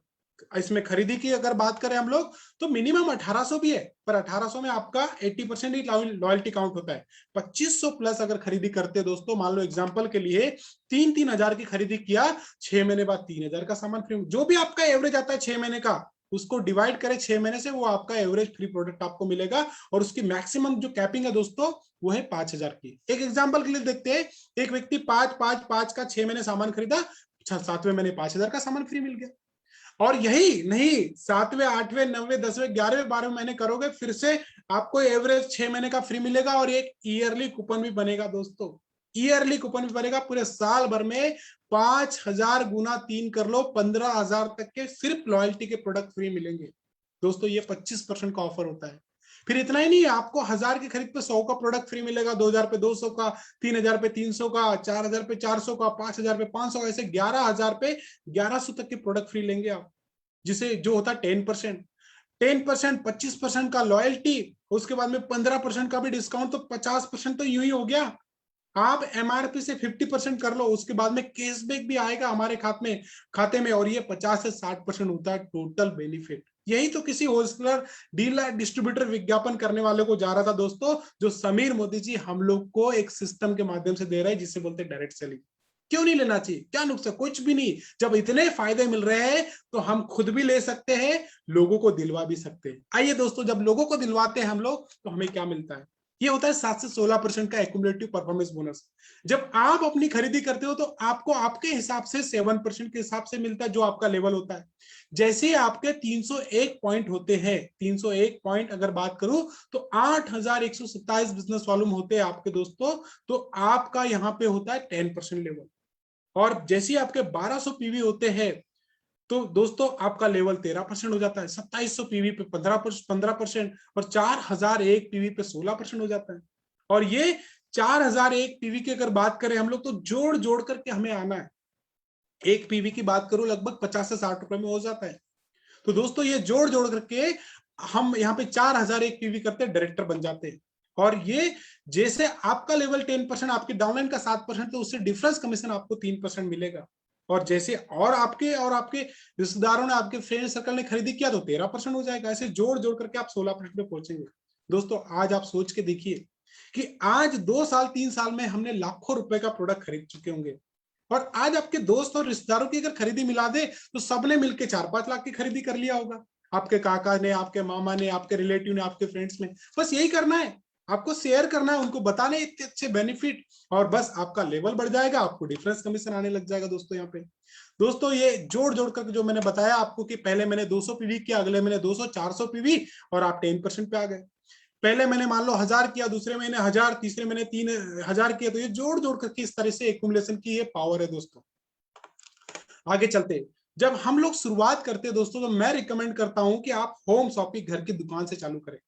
इसमें खरीदी की अगर बात करें हम लोग तो मिनिमम 1800 भी है, पर 1800 में आपका 80% ही लॉयल्टी काउंट होता है। 2500 प्लस अगर खरीदी करते दोस्तों, मान लो एग्जांपल के लिए 3-3 हजार की खरीदी किया, 6 महीने बाद 3000 का सामान फ्री। जो भी आपका एवरेज आता है 6 महीने का, उसको डिवाइड करें 6 महीने से, वो आपका एवरेज फ्री प्रोडक्ट आपको मिलेगा। और उसकी मैक्सिमम जो कैपिंग है दोस्तों वो है 5000 की। एक एग्जाम्पल के लिए देखते हैं, एक व्यक्ति 5 का 6 महीने सामान खरीदा, 7वें महीने 5000 का सामान फ्री मिल गया। और यही नहीं, 7वें 8वें 9वें 10वें 11वें 12वें महीने करोगे, फिर से आपको एवरेज 6 महीने का फ्री मिलेगा। और एक ईयरली कूपन भी बनेगा दोस्तों, ईयरली कूपन भी बनेगा। पूरे साल भर में 5000 गुना 3 कर लो, 15,000 तक के सिर्फ लॉयल्टी के प्रोडक्ट फ्री मिलेंगे दोस्तों। ये 25% का ऑफर होता है। फिर इतना ही नहीं, आपको 1000 की खरीद पे 100 का प्रोडक्ट फ्री मिलेगा, 2000 पे 200 का, 3000 पे 300 का, 4000 पे 400 का, 5000 पे 500 का, ऐसे 11000 पे 1100 तक के प्रोडक्ट फ्री लेंगे आप। जिसे जो होता है 10%, 25% का लॉयल्टी, उसके बाद में 15% का भी डिस्काउंट, तो 50% तो यूं ही हो गया। आप एमआरपी से 50% कर लो, उसके बाद में कैशबैक भी आएगा हमारे खाते में, और ये 50 से 60% होता है टोटल बेनिफिट। यही तो किसी होलसेलर, डीलर, डिस्ट्रीब्यूटर विज्ञापन करने वाले को जा रहा था दोस्तों, जो समीर मोदी जी हम लोग को एक सिस्टम के माध्यम से दे रहे हैं, जिसे बोलते हैं डायरेक्ट सेलिंग। क्यों नहीं लेना चाहिए, क्या नुकसान, कुछ भी नहीं। जब इतने फायदे मिल रहे हैं तो हम खुद भी ले सकते हैं, लोगों को दिलवा भी सकते हैं। आइए दोस्तों, जब लोगों को दिलवाते हैं हम लोग तो हमें क्या मिलता है, ये होता है 7 से 16% का एक्यूमुलेटिव परफॉर्मेंस बोनस। जब आप अपनी खरीदी करते हो तो आपको आपके हिसाब से 7% के हिसाब से मिलता है, जो आपका लेवल होता है। जैसे ही आपके 301 पॉइंट होते हैं, 301 पॉइंट अगर बात करूं तो 8127 बिजनेस वॉल्यूम होते हैं आपके दोस्तों, तो आपका यहाँ पे होता है 10% लेवल। और जैसे ही आपके 1200 पीवी होते हैं तो दोस्तों आपका लेवल 13% हो जाता है, 2700 पीवी पे 15%, और 4001 पीवी पे 16% हो जाता है। और ये 4001 पीवी की अगर बात करें हम लोग तो जोड़ जोड़ करके हमें आना है, एक पीवी की बात करूं लगभग 50 से 60 रुपए में हो जाता है। तो दोस्तों ये जोड़ जोड़ करके हम यहाँ पे 4001 पीवी करते डायरेक्टर बन जाते हैं। और ये जैसे आपका लेवल 10%, आपकी डाउनलाइन का 7%, तो उससे डिफरेंस कमीशन आपको 3% मिलेगा। और जैसे और आपके रिश्तेदारों ने, आपके फ्रेंड सर्कल ने खरीदी किया तो 13% हो जाएगा। ऐसे जोड़ जोड़ करके आप 16% पे पहुंचेंगे। दोस्तों आज आप सोच के देखिए कि आज 2 साल 3 साल में हमने लाखों रुपए का प्रोडक्ट खरीद चुके होंगे, और आज आपके दोस्त और रिश्तेदारों की अगर खरीदी मिला दे तो सबने मिलकर 4-5 लाख की खरीदी कर लिया होगा। आपके काका ने, आपके मामा ने, आपके रिलेटिव ने, आपके फ्रेंड्स ने। बस यही करना है, आपको शेयर करना है, उनको बताने इतने अच्छे बेनिफिट, और बस आपका लेवल बढ़ जाएगा, आपको डिफरेंस कमीशन आने लग जाएगा। दोस्तों यहाँ पे दोस्तों ये जोड़ जोड़ करके जो मैंने बताया आपको कि पहले मैंने 200 पीवी किया, अगले महीने 200, 400 पीवी, और आप 10% पे आ गए। पहले मैंने मान लो 1000 किया, दूसरे महीने 1000, तीसरे महीने 3000 किया। तो ये जोड़ जोड़ करके इस तरह से एक्यूमुलेशन की ये पावर है दोस्तों। आगे चलते, जब हम लोग शुरुआत करते हैं दोस्तों, तो मैं रिकमेंड करता हूं कि आप होम शॉपिंग घर की दुकान से चालू करें।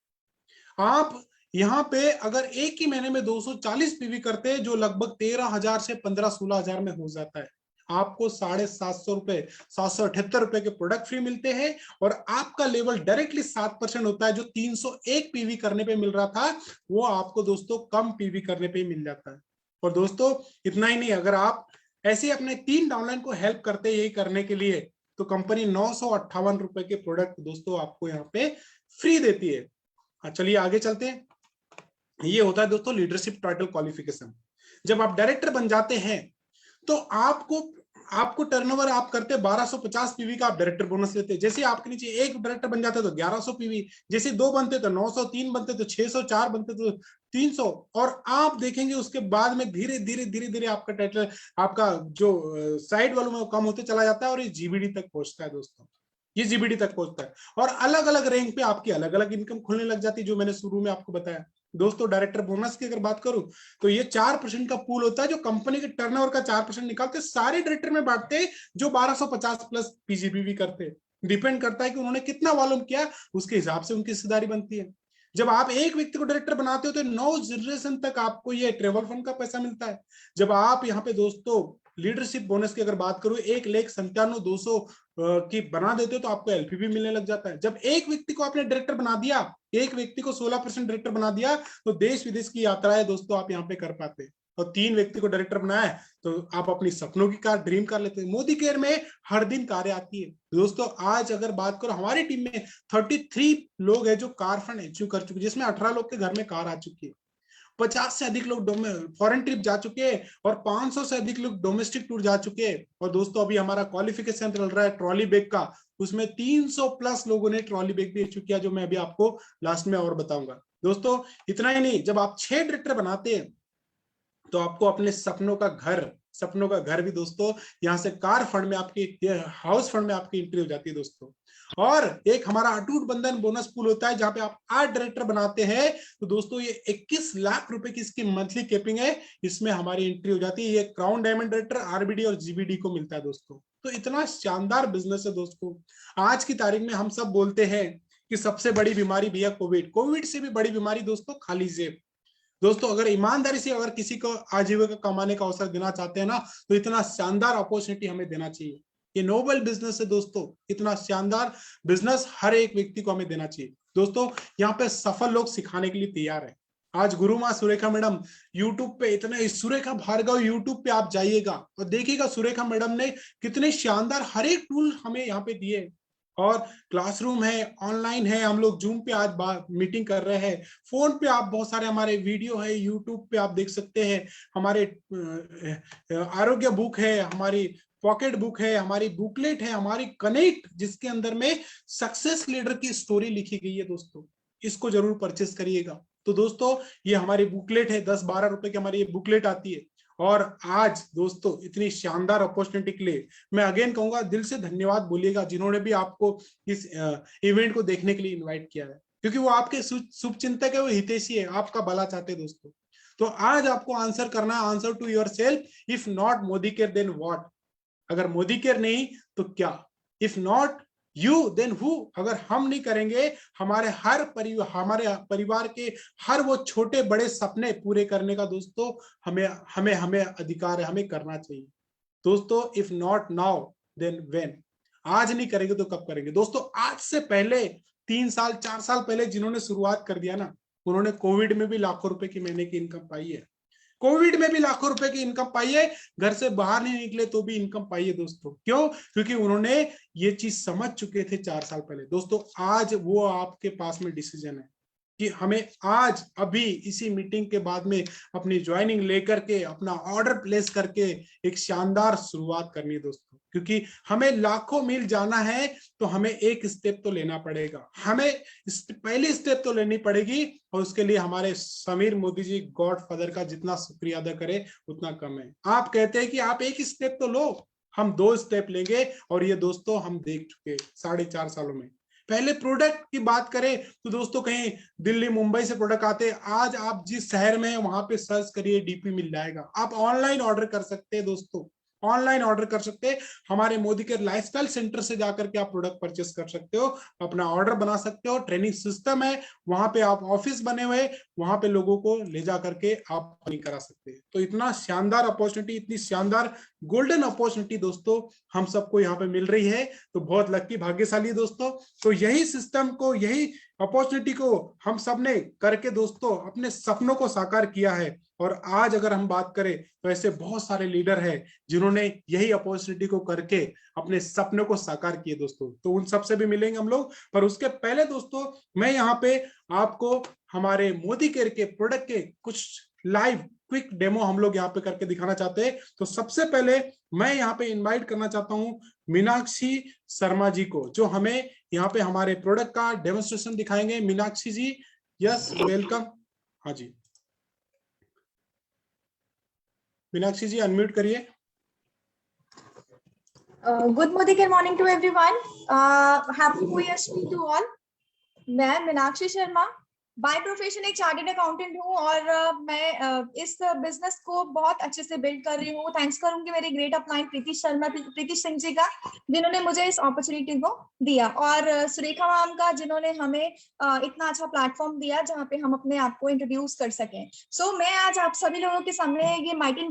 आप यहाँ पे अगर एक ही महीने में 240 पीवी करते हैं, जो लगभग 13,000 से 15-16,000 में हो जाता है, आपको 750 रुपए, 778 रुपए के प्रोडक्ट फ्री मिलते हैं, और आपका लेवल डायरेक्टली 7% होता है। जो 301 पीवी करने पे मिल रहा था, वो आपको दोस्तों कम पीवी करने पे ही मिल जाता है। और दोस्तों इतना ही नहीं, अगर आप ऐसे अपने 3 डाउनलाइन को हेल्प करते यही करने के लिए, तो कंपनी 958 रुपए के प्रोडक्ट दोस्तों आपको यहाँ पे फ्री देती है। चलिए आगे चलते हैं। ये होता है दोस्तों लीडरशिप टाइटल क्वालिफिकेशन। जब आप डायरेक्टर बन जाते हैं तो आपको टर्नओवर आप करते 1250 पीवी का, आप डायरेक्टर बोनस लेते हैं। जैसे आपके नीचे एक डायरेक्टर बन जाते तो 1100 पीवी, जैसे 2 बनते तो 900, 3 बनते तो 600, 4 बनते तो 300, और आप देखेंगे उसके बाद में धीरे धीरे आपका टाइटल, आपका जो साइड वालों में कम होते चला जाता है, और ये जीबीडी तक पहुंचता है दोस्तों, ये जीबीडी तक पहुंचता है। और अलग अलग रैंक पे आपकी अलग अलग इनकम खुलने लग जाती है, जो मैंने शुरू में आपको बताया। दोस्तों डायरेक्टर बोनस की अगर बात करूं तो ये 4% का पूल होता है, जो कंपनी के टर्नओवर का 4% निकालते सारे डायरेक्टर में बांटते, जो 1250 प्लस पीजीपीवी करते। डिपेंड करता है कि उन्होंने कितना वॉल्यूम किया, उसके हिसाब से उनकी हिस्सेदारी बनती है। जब आप एक व्यक्ति को डायरेक्टर बनाते हो तो 9 जनरेशन तक आपको ये ट्रेवल फंड का पैसा मिलता है। जब आप यहाँ पे दोस्तों लीडरशिप बोनस की अगर बात करूं 1,97,200 की बना देते हो तो आपको एलपीवी मिलने लग जाता है। जब एक व्यक्ति को आपने डायरेक्टर बना दिया, एक व्यक्ति को 16% डायरेक्टर बना दिया, तो देश विदेश की यात्राएं दोस्तों आप यहाँ पे कर पाते हैं। और 3 व्यक्ति को डायरेक्टर बनाया तो आप अपनी सपनों की कार ड्रीम कार लेते हैं। मोदी केयर में हर दिन कारें आती है दोस्तों। आज अगर बात करो हमारी टीम में 33 लोग हैं जो कार फंड अचीव कर चुके, जिसमें 18 लोग के घर में कार आ चुकी है, 50 से अधिक लोग फॉरेन ट्रिप जा चुके हैं, और 500 से अधिक लोग डोमेस्टिक टूर जा चुके हैं। और दोस्तों अभी हमारा क्वालिफिकेशन चल रहा है ट्रॉली बैग का, उसमें 300 प्लस लोगों ने ट्रॉली बैग भी अचीव किया, जो मैं अभी आपको लास्ट में और बताऊंगा। दोस्तों इतना ही नहीं, जब आप 6 डायरेक्टर बनाते हैं तो आपको अपने सपनों का घर भी दोस्तों यहाँ से कार फंड में आपकी, हाउस फंड में आपकी एंट्री हो जाती है दोस्तों। और एक हमारा अटूट बंधन बोनस पूल होता है, जहां पे आप 8 डायरेक्टर बनाते हैं तो दोस्तों ये 21 लाख रुपए की इसकी मंथली कैपिंग है, इसमें हमारी एंट्री हो जाती है। ये क्राउन डायमंड डायरेक्टर, आरबीडी और जीबीडी को मिलता है दोस्तों। तो इतना शानदार बिजनेस है दोस्तों। आज की तारीख में हम सब बोलते हैं कि सबसे बड़ी बीमारी भैया कोविड से भी बड़ी बीमारी दोस्तों खाली जेब। दोस्तों अगर ईमानदारी से अगर किसी को आजीविका कमाने का अवसर देना चाहते हैं ना, तो इतना शानदार अपॉर्चुनिटी हमें देना चाहिए। ये नोबल बिजनेस है दोस्तों, इतना शानदार बिजनेस हर एक व्यक्ति को हमें देना चाहिए दोस्तों। यहाँ पे सफल लोग सिखाने के लिए तैयार है। आज गुरु माँ सुरेखा मैडम यूट्यूब पे इतने, सुरेखा भार्गव यूट्यूब पे आप जाइएगा और देखिएगा सुरेखा मैडम ने कितने शानदार हर एक टूल हमें यहाँ पे दिए। और क्लासरूम है, ऑनलाइन है, हम लोग जूम पे आज मीटिंग कर रहे हैं, फोन पे आप बहुत सारे हमारे वीडियो है, यूट्यूब पे आप देख सकते हैं, हमारे आरोग्य बुक है, हमारी पॉकेट बुक है, हमारी बुकलेट है, हमारी कनेक्ट जिसके अंदर में सक्सेस लीडर की स्टोरी लिखी गई है। दोस्तों इसको जरूर परचेस करिएगा। तो दोस्तों ये हमारी बुकलेट है, 10-12 रुपए की हमारी ये बुकलेट आती है। और आज दोस्तों इतनी शानदार अपॉर्चुनिटी के लिए मैं अगेन कहूंगा, दिल से धन्यवाद बोलिएगा जिन्होंने भी आपको इस इवेंट को देखने के लिए इनवाइट किया है, क्योंकि वो आपके शुभ चिंतक है, वो हितैषी है, आपका भला चाहते हैं दोस्तों। तो आज आपको आंसर करना है, answer to yourself, if not Modicare then what. अगर मोदी केयर नहीं तो क्या, if not you then who. अगर हम नहीं करेंगे, हमारे परिवार के हर वो छोटे बड़े सपने पूरे करने का दोस्तों हमें अधिकार है, हमें करना चाहिए दोस्तों। If not now then when. आज नहीं करेंगे तो कब करेंगे दोस्तों। आज से पहले 3 साल 4 साल पहले जिन्होंने शुरुआत कर दिया ना, उन्होंने कोविड में भी लाखों रुपए की महीने की इनकम पाई है, कोविड में भी लाखों रुपए की इनकम पाई है, घर से बाहर नहीं निकले तो भी इनकम पाई है दोस्तों। क्यों? क्योंकि उन्होंने ये चीज समझ चुके थे 4 साल पहले। दोस्तों आज वो आपके पास में डिसीजन है कि हमें आज अभी इसी मीटिंग के बाद में अपनी ज्वाइनिंग लेकर के अपना ऑर्डर प्लेस करके एक शानदार शुरुआत करनी है दोस्तों। क्योंकि हमें लाखों मील जाना है तो हमें एक स्टेप तो लेना पड़ेगा, हमें पहली स्टेप तो लेनी पड़ेगी। और उसके लिए हमारे समीर मोदी जी गॉड फादर का जितना शुक्रिया अदा करे उतना कम है। आप कहते हैं कि आप एक स्टेप तो लो, हम 2 स्टेप लेंगे। और ये दोस्तों हम देख चुके 4.5 सालों में। पहले प्रोडक्ट की बात करें तो दोस्तों कहीं दिल्ली मुंबई से प्रोडक्ट आते, आज आप जिस शहर में वहां पे सर्च करिए डीपी मिल जाएगा। आप ऑनलाइन ऑर्डर कर सकते हैं दोस्तों, ऑनलाइन ऑर्डर कर सकते हैं। हमारे मोदी के लाइफस्टाइल सेंटर से जाकर के आप प्रोडक्ट परचेस कर सकते हो, अपना ऑर्डर बना सकते हो। ट्रेनिंग सिस्टम है, वहां पे आप ऑफिस बने हुए, वहां पे लोगों को ले जा करके आप ट्रेनिंग करा सकते हैं। तो इतना शानदार अपॉर्चुनिटी, इतनी शानदार गोल्डन अपॉर्चुनिटी दोस्तों हम सबको यहाँ पे मिल रही है। तो बहुत लकी, भाग्यशाली दोस्तों। तो यही सिस्टम को, यही अपॉर्चुनिटी को हम सब ने करके दोस्तों अपने सपनों को साकार किया है। और आज अगर हम बात करें तो ऐसे बहुत सारे लीडर हैं जिन्होंने यही अपॉर्चुनिटी को करके अपने सपनों को साकार किए दोस्तों। तो उन सब से भी मिलेंगे हम लोग। पर उसके पहले दोस्तों मैं यहाँ पे आपको हमारे मोदी केयर के प्रोडक्ट के कुछ लाइव क्विक डेमो हम लोग यहाँ पे करके दिखाना चाहते हैं। तो सबसे पहले मैं यहाँ पे इनवाइट करना चाहता हूँ मीनाक्षी शर्मा जी को, जो हमें यहाँ पे हमारे प्रोडक्ट का डेमोन्स्ट्रेशन दिखाएंगे। Meenakshi ji, yes welcome. हाँ जी मीनाक्षी जी अनम्यूट करिए। Good morning to everyone, happy new year to all. मैं मीनाक्षी शर्मा बाय प्रोफेशन एक चार्टर्ड अकाउंटेंट हूँ और मैं इस बिजनेस को बहुत अच्छे से बिल्ड कर रही हूँ। थैंक्स करूंगी मेरे ग्रेट अपलाइन प्रीति सिंह जी का, जिन्होंने मुझे इस अपॉर्चुनिटी को दिया, और सुरेखा मैम का, जिन्होंने हमें इतना अच्छा प्लेटफॉर्म दिया जहाँ पे हम अपने आप को इंट्रोड्यूस कर सकें। सो मैं आज आप सभी लोगों के सामने ये माइटिन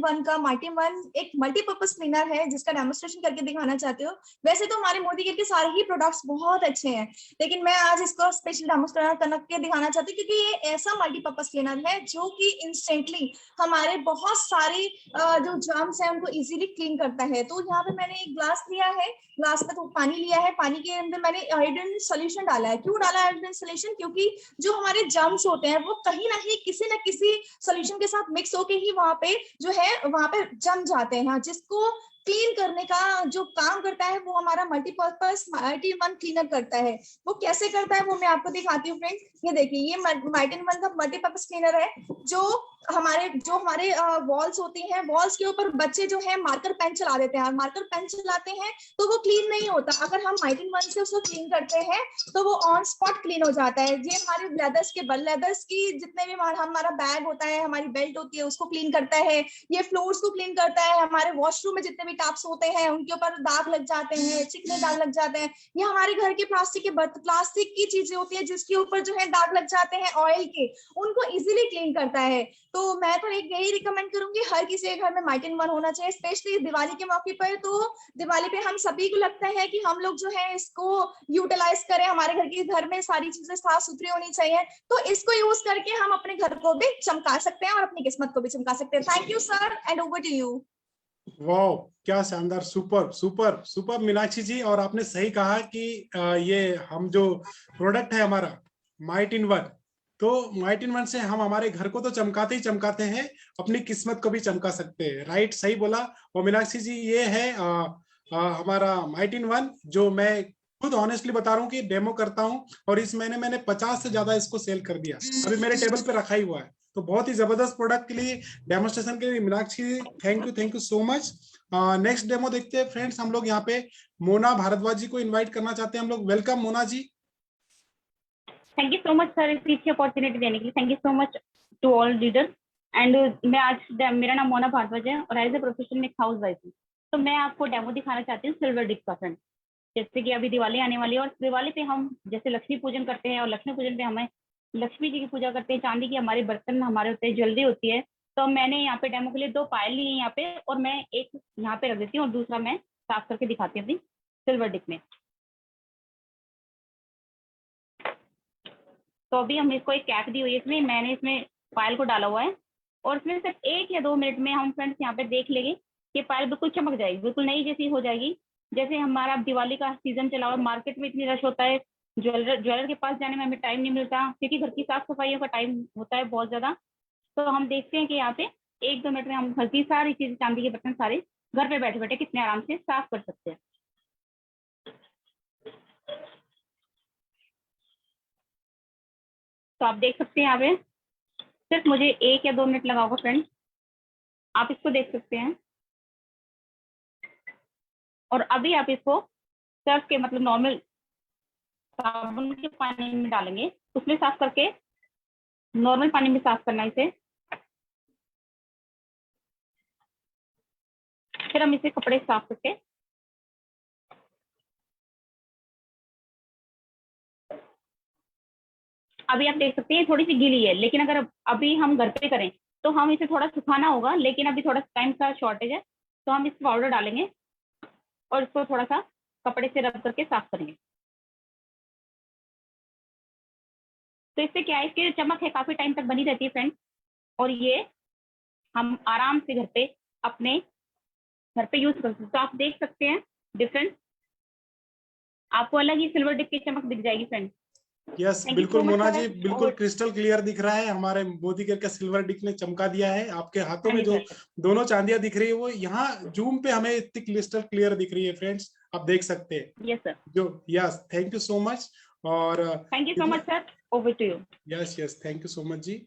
वन एक मल्टीपर्पज क्लीनर है जिसका डेमोन्स्ट्रेशन करके दिखाना चाहती हूँ। वैसे तो हमारे मोदी केयर के सारे ही प्रोडक्ट्स बहुत अच्छे हैं, लेकिन मैं आज इसको स्पेशल डेमोन्स्ट्रेट करके दिखाना चाहती हूँ क्योंकि ये ऐसा मल्टीपर्पज क्लीनर है जो कि इंस्टेंटली हमारे बहुत सारे जो जर्म्स हैं उनको इजीली क्लीन करता है। तो यहाँ पे मैंने एक ग्लास लिया है, ग्लास में तो पानी लिया है, पानी के अंदर मैंने आयोडीन सॉल्यूशन डाला है। क्यों डाला आयोडीन सॉल्यूशन? क्योंकि जो हमारे जर्म्स होते हैं वो कहीं ना किसी सॉल्यूशन के साथ मिक्स होके ही वहां पे जो है वहां पे जम जाते हैं, जिसको क्लीन करने का जो काम करता है वो हमारा मल्टीपर्पज माइटिन वन क्लीनर करता है। वो कैसे करता है वो मैं आपको दिखाती हूँ फ्रेंड्स। ये देखिए, ये माइटिन वन का मल्टीपर्पज क्लीनर है। जो हमारे वॉल्स होती हैं, वॉल्स के ऊपर बच्चे जो है मार्कर पेन चला देते हैं, मार्कर पेन चलाते हैं तो वो क्लीन नहीं होता। अगर हम माइटिन वन से उसको क्लीन करते हैं तो वो ऑन स्पॉट क्लीन हो जाता है। ये हमारे लेदर्स की जितने भी हमारा बैग होता है, हमारी बेल्ट होती है, उसको क्लीन करता है। ये फ्लोर्स को क्लीन करता है। हमारे वॉशरूम में जितने भी टैप्स होते हैं उनके ऊपर दाग लग जाते हैं, चिकने दाग लग जाते हैं, या हमारे घर के प्लास्टिक की चीजें होती है जिसके ऊपर जो है दाग लग जाते हैं ऑयल के, उनको इजीली क्लीन करता है। तो मैं तो एक यही रिकमेंड करूंगी, हर किसी के घर में माइट इन वन होना चाहिए, स्पेशली दिवाली के मौके पर। तो दिवाली पे हम सभी को लगता है कि हम लोग जो है इसको यूटिलाइज करें, हमारे घर में सारी चीजें साफ सुथरी होनी चाहिए, तो इसको यूज करके हम अपने घर को भी चमका सकते हैं और अपनी किस्मत को भी चमका सकते हैं। Thank you sir, and over to you. वाह, क्या शानदार, super super super Meenakshi ji. और आपने सही कहा कि ये हम जो प्रोडक्ट है हमारा माइट इन वन, तो माइट इन वन से हम हमारे घर को तो चमकाते ही चमकाते हैं, अपनी किस्मत को भी चमका सकते हैं। राइट, सही बोला। और मीनाक्षी जी, ये है हमारा माइट इन वन, जो मैं खुद ऑनेस्टली बता रहा हूँ कि डेमो करता हूँ, और इस महीने मैंने 50 से ज्यादा इसको सेल कर दिया, अभी मेरे टेबल पे रखा ही हुआ है। तो बहुत ही जबरदस्त प्रोडक्ट के लिए, डेमोस्ट्रेशन के लिए Meenakshi, thank you so much. Next demo देखते हैं फ्रेंड्स। हम लोग यहाँ पे मोना भारद्वाज जी को इनवाइट करना चाहते हैं हम लोग। Welcome Mona ji. Thank you so much sir, इस चीज की अपॉर्चुनिटी देने के लिए। Thank you so much to all leaders. And मैं आज, मेरा नाम मोना भारद्वाज है और एज ए प्रोफेशन में हाउस वाइफ हूँ। तो मैं आपको डेमो दिखाना चाहती हूँ सिल्वर डिश का फ्रेंड। जैसे कि अभी दिवाली आने वाली है, और दिवाली पे हम जैसे लक्ष्मी पूजन करते हैं, और लक्ष्मी पूजन पे हमें लक्ष्मी जी की पूजा करते हैं, चांदी की हमारे बर्तन हमारे होते हैं, ज्वेलरी होती है। तो मैंने यहाँ पे डेमो के लिए 2 पायल ली है यहाँ पे, और मैं एक यहाँ पे रख देती हूँ और दूसरा मैं साफ करके दिखाती हूँ अपनी सिल्वर डिश में। तो अभी हम इसको एक कैप दी हुई है, इसमें मैंने इसमें पायल को डाला हुआ है, और इसमें सिर्फ 1 या 2 मिनट में हम फ्रेंड्स यहाँ पे देख लेंगे कि पायल बिल्कुल चमक जाएगी, बिल्कुल नई जैसी हो जाएगी। जैसे हमारा दिवाली का सीजन चला हुआ, मार्केट में इतनी रश होता है, ज्वेलर के पास जाने में हमें टाइम नहीं मिलता, क्योंकि घर की साफ सफाइयों का टाइम होता है बहुत ज्यादा। तो हम देखते हैं कि यहाँ पे 1-2 मिनट में हम घर की सारी चीजें, चांदी के बर्तन सारे घर पे बैठे बैठे कितने आराम से साफ कर सकते हैं। तो आप देख सकते हैं यहाँ पे सिर्फ मुझे 1 या 2 मिनट लगा होगा फ्रेंड्स, आप इसको देख सकते हैं। और अभी आप इसको सर्फ के मतलब नॉर्मल साबुन के पानी में डालेंगे, उसमें साफ करके नॉर्मल पानी में साफ करना इसे। फिर हम इसे कपड़े साफ करके अभी आप देख सकते हैं थोड़ी सी गीली है, लेकिन अगर अभी हम घर पे करें तो हम इसे थोड़ा सुखाना होगा, लेकिन अभी थोड़ा टाइम का शॉर्टेज है, तो हम इस पाउडर डालेंगे और इसको थोड़ा सा कपड़े से रब करके साफ करेंगे। तो इससे क्या है, इसकी चमक है काफी टाइम तक बनी रहती है फ्रेंड्स, और ये हम आराम से घर पे अपने घर पे यूज कर सकते हैं। तो आप देख सकते हैं डिफरेंस, आपको अलग ही सिल्वर डिप की चमक दिख जाएगी फ्रेंड्स। यस, बिल्कुल मोना जी, बिल्कुल क्रिस्टल क्लियर दिख रहा है। हमारे मोदी केयर का सिल्वर डिक ने चमका दिया है। आपके हाथों में जो दोनों चांदियां दिख रही है, वो यहाँ जूम पे हमें इतनी क्रिस्टल क्लियर दिख रही है फ्रेंड्स, आप देख सकते हैं। यस सर, जो yes, thank you so much. और thank you so much sir, over to you. Yes, thank you so much जी।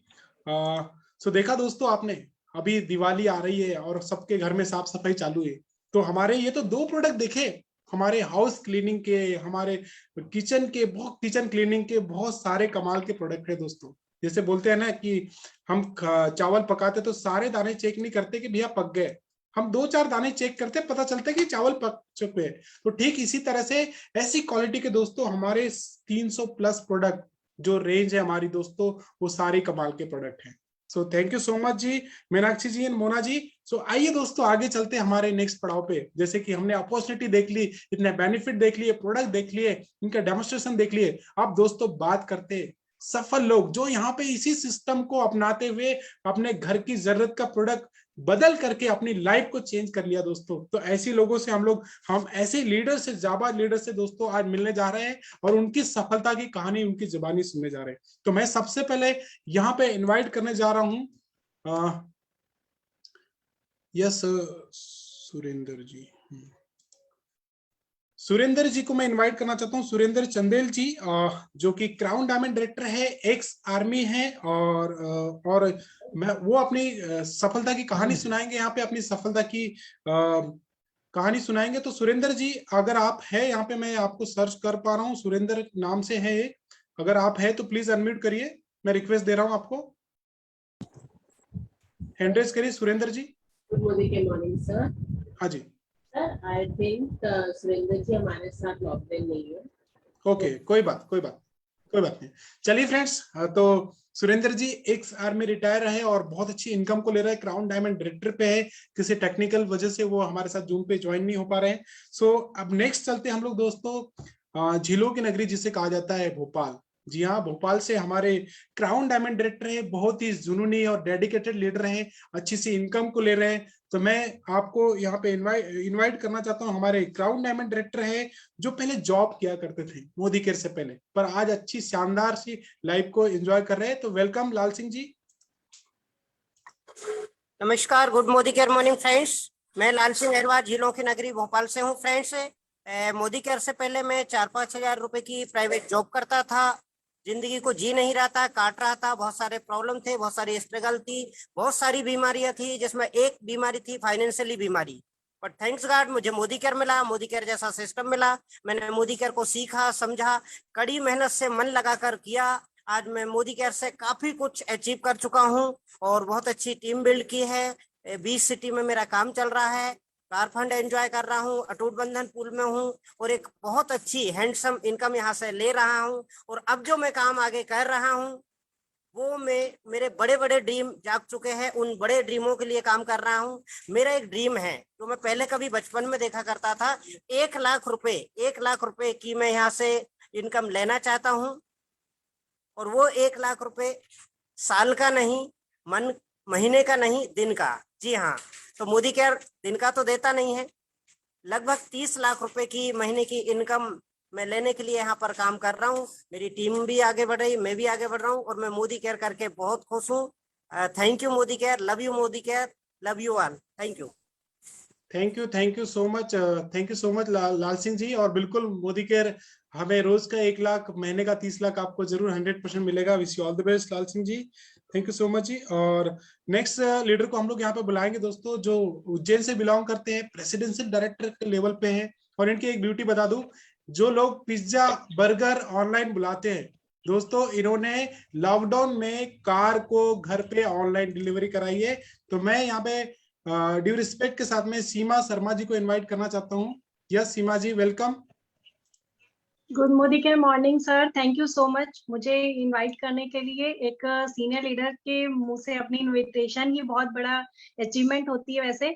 सो देखा दोस्तों आपने, अभी दिवाली आ रही है और सबके घर में साफ सफाई चालू है। तो हमारे ये तो 2 प्रोडक्ट देखे, हमारे हाउस क्लीनिंग के, हमारे किचन के, बहुत किचन क्लीनिंग के बहुत सारे कमाल के प्रोडक्ट है दोस्तों। जैसे बोलते हैं ना कि हम चावल पकाते तो सारे दाने चेक नहीं करते कि भैया पक गए, हम 2-4 दाने चेक करते, पता चलता है कि चावल पक चुके हैं। तो ठीक इसी तरह से ऐसी क्वालिटी के दोस्तों हमारे 300 प्लस प्रोडक्ट जो रेंज है हमारी दोस्तों, वो सारे कमाल के प्रोडक्ट हैं। So thank you so much जी, मीनाक्षी जी एंड मोना जी। सो आइए दोस्तों आगे चलते हैं हमारे नेक्स्ट पड़ाव पे। जैसे कि हमने अपॉर्चुनिटी देख ली, इतने बेनिफिट देख लिए, प्रोडक्ट देख लिए, इनका डेमोन्स्ट्रेशन देख लिए। अब दोस्तों बात करते हैं सफल लोग जो यहाँ पे इसी सिस्टम को अपनाते हुए अपने घर की जरूरत का प्रोडक्ट बदल करके अपनी लाइफ को चेंज कर लिया दोस्तों। तो ऐसे लोगों से हम ऐसे लीडर से, जाबाज लीडर से दोस्तों आज मिलने जा रहे हैं और उनकी सफलता की कहानी, उनकी जुबानी सुनने जा रहे हैं। तो मैं सबसे पहले यहाँ पे इनवाइट करने जा रहा हूँ यस सुरेंद्र जी को मैं इनवाइट करना चाहता हूँ। सुरेंद्र चंदेल जी, जो कि क्राउन डायमंड डायरेक्टर है, एक्स आर्मी है, और मैं वो अपनी सफलता की कहानी सुनाएंगे, यहाँ पे अपनी सफलता की कहानी सुनाएंगे। तो सुरेंद्र जी अगर आप है यहाँ पे, मैं आपको सर्च कर पा रहा हूँ, सुरेंद्र नाम से है, अगर आप है तो प्लीज अनम्यूट करिए, मैं रिक्वेस्ट दे रहा हूँ आपको, हैंड रेज करिए Surendra ji. Good morning sir. हाँ जी, sir I think Surendra ji हमारे साथ लॉग इन नहीं है। ओके, कोई बात नहीं। चलिए फ्रेंड्स, तो सुरेंद्र जी एक्स आर्मी रिटायर है और बहुत अच्छी इनकम को ले रहा है, क्राउन डायमंड डायरेक्टर पे है, किसी टेक्निकल वजह से वो हमारे साथ जूम पे ज्वाइन नहीं हो पा रहे हैं। सो अब नेक्स्ट चलते हैं हम लोग दोस्तों झीलों की नगरी जिसे कहा जाता है भोपाल। जी हाँ, भोपाल से हमारे क्राउन डायमंड डायरेक्टर है, बहुत ही जुनूनी और डेडिकेटेड लीडर हैं, अच्छी सी इनकम को ले रहे हैं। तो मैं आपको यहाँ पे इनवाइट करना चाहता हूँ। हमारे क्राउन डायमंड डायरेक्टर है जो पहले जॉब किया करते थे मोदी केयर से पहले, पर आज अच्छी शानदार सी लाइफ को एंजॉय कर रहे हैं। तो वेलकम लाल सिंह जी। नमस्कार, good Modicare morning friends. मैं लाल सिंह अहरवाल झीलों की नगरी भोपाल से हूँ फ्रेंड्स। मोदी केयर से पहले मैं 4-5 हजार रुपए की प्राइवेट जॉब करता था। जिंदगी को जी नहीं रहा था, काट रहा था। बहुत सारे प्रॉब्लम थे, बहुत सारी स्ट्रगल थी, बहुत सारी बीमारियां थी, जिसमें एक बीमारी थी फाइनेंशियली बीमारी। बट थैंक्स गॉड मुझे मोदी केयर मिला, मोदी केयर जैसा सिस्टम मिला। मैंने मोदी केयर को सीखा, समझा, कड़ी मेहनत से मन लगाकर किया। आज मैं मोदी केयर से काफी कुछ अचीव कर चुका हूं और बहुत अच्छी टीम बिल्ड की है। 20 सिटी में मेरा काम चल रहा है, कार फंड एंजॉय कर रहा हूँ, अटूट बंधन पूल में हूँ और एक बहुत अच्छी हैंडसम इनकम यहाँ से ले रहा हूँ। और अब जो मैं काम आगे कर रहा हूँ वो मेरे बड़े बड़े ड्रीम जाग चुके हैं, उन बड़े ड्रीमों के लिए काम कर रहा हूँ। मेरा एक ड्रीम है जो मैं पहले कभी बचपन में देखा करता था, 1 लाख रुपए की मैं यहाँ से इनकम लेना चाहता हूँ। और वो 1 लाख रुपए साल का नहीं, महीने का नहीं, दिन का। जी हाँ, तो मोदी केयर दिन का तो देता नहीं है। लगभग 30 लाख रुपए की महीने की इनकम मैं लेने के लिए यहाँ पर काम कर रहा हूँ। मेरी टीम भी आगे बढ़ रही, मैं भी आगे बढ़ रहा हूँ और मैं मोदी केयर करके बहुत खुश हूँ। Thank you Modi care, love you Modi care, love you all, thank you. Thank you so much Lal Singh ji. और बिल्कुल मोदी केयर हमें रोज का 1 लाख, महीने का 30 लाख आपको जरूर 100% मिलेगा। Wish you all the best Lal Singh ji, thank you so much जी। और नेक्स्ट लीडर को हम लोग यहाँ पे बुलाएंगे दोस्तों, जो उज्जैन से बिलोंग करते हैं, प्रेसिडेंशियल डायरेक्टर के लेवल पे हैं। और इनकी एक ब्यूटी बता दूं, जो लोग पिज्जा बर्गर ऑनलाइन बुलाते हैं दोस्तों, इन्होंने लॉकडाउन में कार को घर पे ऑनलाइन डिलीवरी कराई है। तो मैं यहाँ पे ड्यू रिस्पेक्ट के साथ में सीमा शर्मा जी को इनवाइट करना चाहता हूँ। Yes Seema ji, welcome. Good Modicare morning sir, thank you so much मुझे इनवाइट करने के लिए। एक सीनियर लीडर के मुंह से अपनी इनविटेशन ही बहुत बड़ा अचीवमेंट होती है। वैसे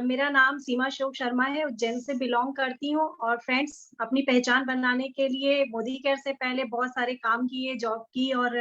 मेरा नाम सीमा अशोक शर्मा है, उज्जैन से बिलोंग करती हूँ। और फ्रेंड्स, अपनी पहचान बनाने के लिए मोदी केयर से पहले बहुत सारे काम किए, जॉब की और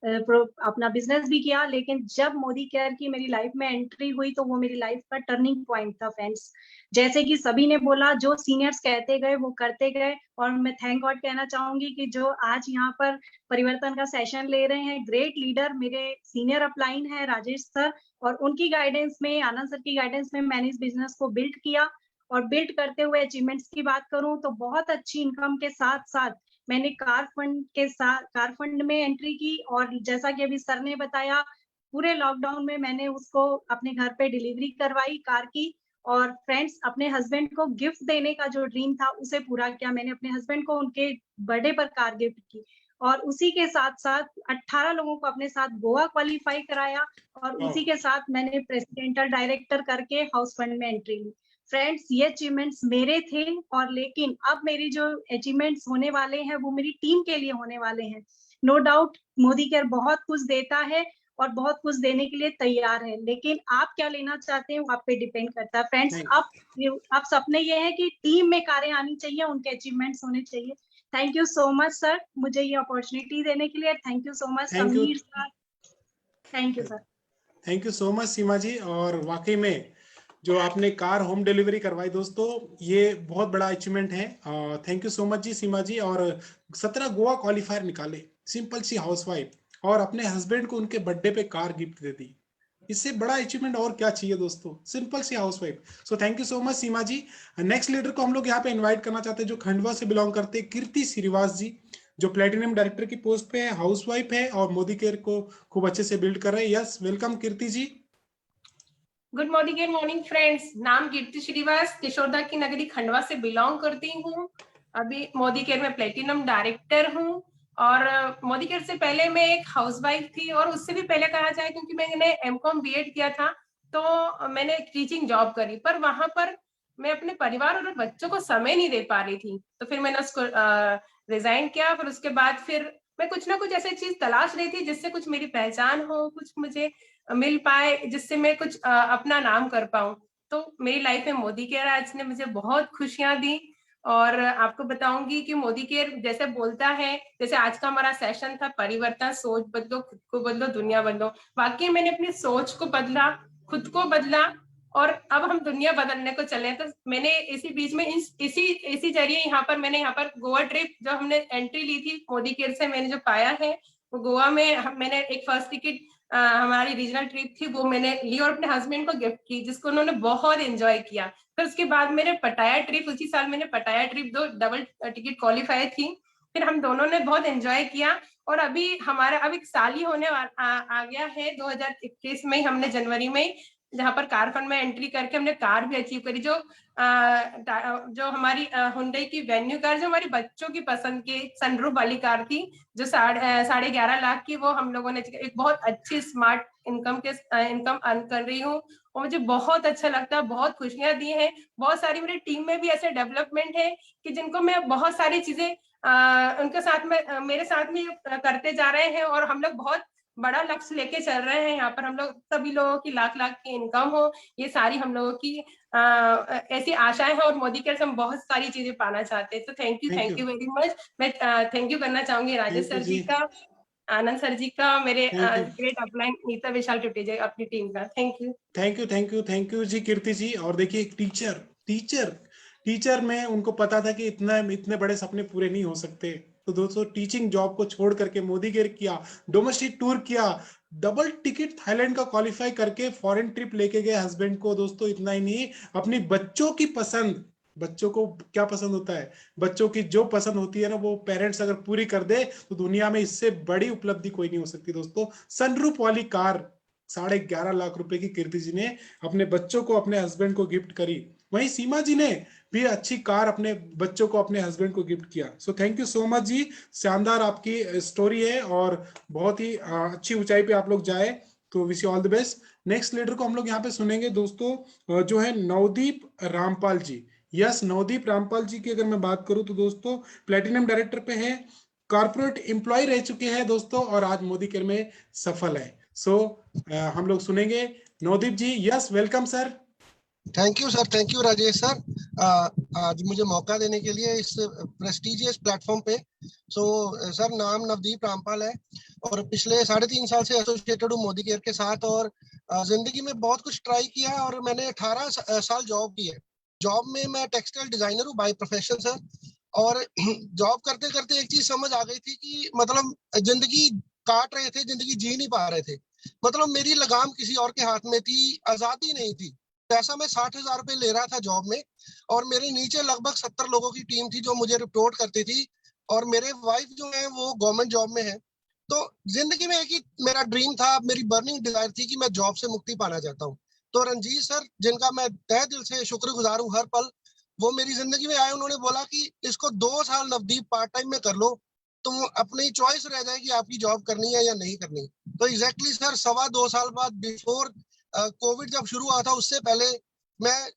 अपना बिजनेस भी किया। लेकिन जब मोदी केयर की मेरी लाइफ में एंट्री हुई तो वो मेरी लाइफ का टर्निंग पॉइंट था फ्रेंड्स। जैसे कि सभी ने बोला, जो सीनियर्स कहते गए वो करते गए। और मैं थैंक गॉड कहना चाहूंगी कि जो आज यहाँ पर परिवर्तन का सेशन ले रहे हैं, ग्रेट लीडर मेरे सीनियर अपलाइन है राजेश सर, और उनकी गाइडेंस में, आनंद सर की गाइडेंस में मैंने इस बिजनेस को बिल्ड किया। और बिल्ड करते हुए अचीवमेंट्स की बात करूं तो बहुत अच्छी इनकम के साथ साथ मैंने कार फंड में एंट्री की। और जैसा कि अभी सर ने बताया, पूरे लॉकडाउन में मैंने उसको अपने घर पे डिलीवरी करवाई कार की। और फ्रेंड्स, अपने हस्बैंड को गिफ्ट देने का जो ड्रीम था उसे पूरा किया। मैंने अपने हस्बैंड को उनके बर्थडे पर कार गिफ्ट की। और उसी के साथ साथ 18 लोगों को अपने साथ गोवा क्वालिफाई कराया। और उसी के साथ मैंने प्रेसिडेंटल डायरेक्टर करके हाउस फंड में एंट्री ली। फ्रेंड्स, ये अचीवमेंट्स मेरे थे, और लेकिन अब मेरी जो अचीवमेंट्स होने वाले हैं वो मेरी टीम के लिए होने वाले हैं। नो डाउट मोदी केयर बहुत कुछ देता है और बहुत कुछ देने के लिए तैयार है, लेकिन आप क्या लेना चाहते हैं आप पे डिपेंड करता है। फ्रेंड्स, अब सपने ये है कि टीम में कारें आनी चाहिए, उनके अचीवमेंट्स होने चाहिए। Thank you so much sir मुझे ये अपॉर्चुनिटी देने के लिए। Thank you so much Sameer sir, thank you sir. Thank you so much Seema ji. और वाकई में जो आपने कार होम डिलीवरी करवाई दोस्तों, ये बहुत बड़ा अचीवमेंट है। थैंक यू सो मच जी सीमा जी। और 17 गोवा क्वालिफायर निकाले, सिंपल सी हाउसवाइफ, और अपने हस्बैंड को उनके बर्थडे पे कार गिफ्ट दे दी। इससे बड़ा अचीवमेंट और क्या चाहिए दोस्तों, सिंपल सी housewife. So thank you so much Seema ji. Next leader को हम लोग यहाँ पे इनवाइट करना चाहते हैं, जो खंडवा से बिलोंग करते हैं, कीर्ति श्रीवास जी, जो प्लेटिनम डायरेक्टर की पोस्ट पे है, हाउसवाइफ है और मोदी केयर को खूब अच्छे से बिल्ड कर रहे हैं। Yes, welcome Kirti ji. Good morning and morning friends, नाम कीर्ति श्रीवास, किशोरदा की नगरी खंडवा से बिलोंग करती हूँ। अभी मोदी केयर में प्लेटिनम डायरेक्टर हूँ। और मोदी केयर से पहले मैं एक हाउसवाइफ थी, और उससे भी पहले कहा जाए क्योंकि मैंने एमकॉम बीएड किया था तो मैंने टीचिंग जॉब करी। पर वहां पर मैं अपने परिवार और बच्चों को समय नहीं दे पा रही थी। तो फिर मैंने उसको रिजाइन किया। फिर उसके बाद फिर मैं कुछ ना कुछ ऐसी चीज तलाश रही थी जिससे कुछ मेरी पहचान हो, कुछ मुझे मिल पाए, जिससे मैं कुछ अपना नाम कर पाऊं। तो मेरी लाइफ में मोदी केयर आज ने मुझे बहुत खुशियां दी। और आपको बताऊंगी कि मोदी केयर जैसे बोलता है, जैसे आज का हमारा सेशन था परिवर्तन, सोच बदलो, खुद को बदलो, दुनिया बदलो। वाकई मैंने अपनी सोच को बदला, खुद को बदला, और अब हम दुनिया बदलने को चले। तो मैंने इसी बीच में इसी जरिए मैंने यहाँ पर गोवा ट्रिप जो हमने एंट्री ली थी मोदी केयर से, मैंने जो पाया है वो गोवा में मैंने एक फर्स्ट टिकट हमारी रीजनल ट्रिप थी वो मैंने ली और अपने हस्बैंड को गिफ्ट की, जिसको उन्होंने बहुत एंजॉय किया। फिर उसके बाद मेरे पटाया ट्रिप, उसी साल मैंने पटाया ट्रिप 2 डबल टिकट क्वालिफाई थी। फिर हम दोनों ने बहुत एंजॉय किया। और अभी हमारा अब एक साल ही होने आ गया है 2021 में, हमने जनवरी में जहाँ पर कार फंड में एंट्री करके हमने कार भी अचीव करी, जो हमारी हुंडई की वेन्यू कार, जो हमारी बच्चों की पसंद की सनरूफ वाली कार थी, जो 11.5 लाख की, वो हम लोगों ने एक बहुत अच्छी स्मार्ट इनकम अर्न कर रही हूँ। और मुझे बहुत अच्छा लगता है, बहुत खुशियां दी हैं। बहुत सारी मेरी टीम में भी ऐसे डेवलपमेंट है कि जिनको मैं बहुत सारी चीजें उनके साथ में मेरे साथ में करते जा रहे हैं, और हम लोग बहुत बड़ा लक्ष्य लेके चल रहे हैं। यहाँ पर हम लोग सभी लोगों की लाख की इनकम हो, ये सारी हम लोगों की ऐसी आशाएं हैं, और मोदी केयर से हम बहुत सारी चीजें पाना चाहते हैं। तो थैंक यू वेरी मच। मैं थैंक यू करना चाहूंगी राजेश सर जी का, आनंद सर जी का, मेरे ग्रेट अपलाइन नीता विशाल टुटेजा अपनी टीम का। थैंक यू जी कीर्ति जी। और देखिए एक टीचर में उनको पता था कि इतने बड़े सपने पूरे नहीं हो सकते, तो दोस्तों टीचिंग जॉब को छोड़ करके मोदी केयर किया, डोमेस्टिक टूर किया, डबल टिकट थाईलैंड का क्वालिफाई करके फॉरेन ट्रिप लेके गए हस्बैंड को। दोस्तों इतना ही नहीं, अपनी बच्चों की पसंद, बच्चों को क्या पसंद होता है, बच्चों की जो पसंद होती है ना, वो पेरेंट्स अगर पूरी कर दे तो दुनिया में इससे बड़ी उपलब्धि कोई नहीं हो सकती। दोस्तों सनरूफ वाली कार 11.5 लाख रुपए की कीर्ति जी ने अपने बच्चों को, अपने हस्बैंड को गिफ्ट करी। वहीं सीमा जी ने भी अच्छी कार अपने बच्चों को, अपने हस्बैंड को गिफ्ट किया। So thank you so much जी, शानदार आपकी स्टोरी है और बहुत ही अच्छी ऊंचाई पे आप लोग जाए, तो wish you all the best. Next leader को हम लोग यहाँ पे सुनेंगे दोस्तों, जो है नवदीप रामपाल जी। यस, नवदीप रामपाल जी की अगर मैं बात करूं तो दोस्तों प्लेटिनम डायरेक्टर पे है, कॉर्पोरेट एम्प्लॉय रह चुके हैं दोस्तों, और आज मोदी केयर में सफल है। सो हम लोग सुनेंगे Navdeep ji. Yes, welcome sir. Thank you sir, thank you Rajesh sir, आज मुझे मौका देने के लिए इस प्रेस्टिजियस प्लेटफॉर्म पे। सर नाम नवदीप रामपाल है और पिछले 3.5 साल से एसोसिएटेड हूँ मोदी केयर के साथ, और जिंदगी में बहुत कुछ ट्राई किया है और मैंने 18 साल जॉब की है। जॉब में मैं टेक्सटाइल डिजाइनर हूँ बाय प्रोफेशन सर, और जॉब करते करते एक चीज समझ आ गई थी कि मतलब जिंदगी काट रहे थे, जिंदगी जी नहीं पा रहे थे। मतलब मेरी लगाम किसी और के हाथ में थी, आजादी नहीं थी। पैसा मैं 60,000 रुपए ले रहा था जॉब में, और मेरे नीचे लगभग 70 लोगों की टीम थी जो मुझे रिपोर्ट करती थी, और मेरे वाइफ जो है वो गवर्नमेंट जॉब में है। तो जिंदगी में एक ही मेरा ड्रीम था, मेरी बर्निंग डिजायर थी कि मैं जॉब से मुक्ति पाना चाहता हूँ। तो रंजीत सर, जिनका मैं तहे दिल से शुक्रगुजार हूँ हर पल, वो मेरी जिंदगी में आए। उन्होंने बोला कि इसको 2 साल नवदीप पार्ट टाइम में कर लो, तो अपनी चॉइस रह जाएगी आपकी जॉब करनी है या नहीं करनी। तो एग्जैक्टली सर 2.25 साल बाद, बिफोर कोविड जब शुरू हुआ था उससे पहले, मैं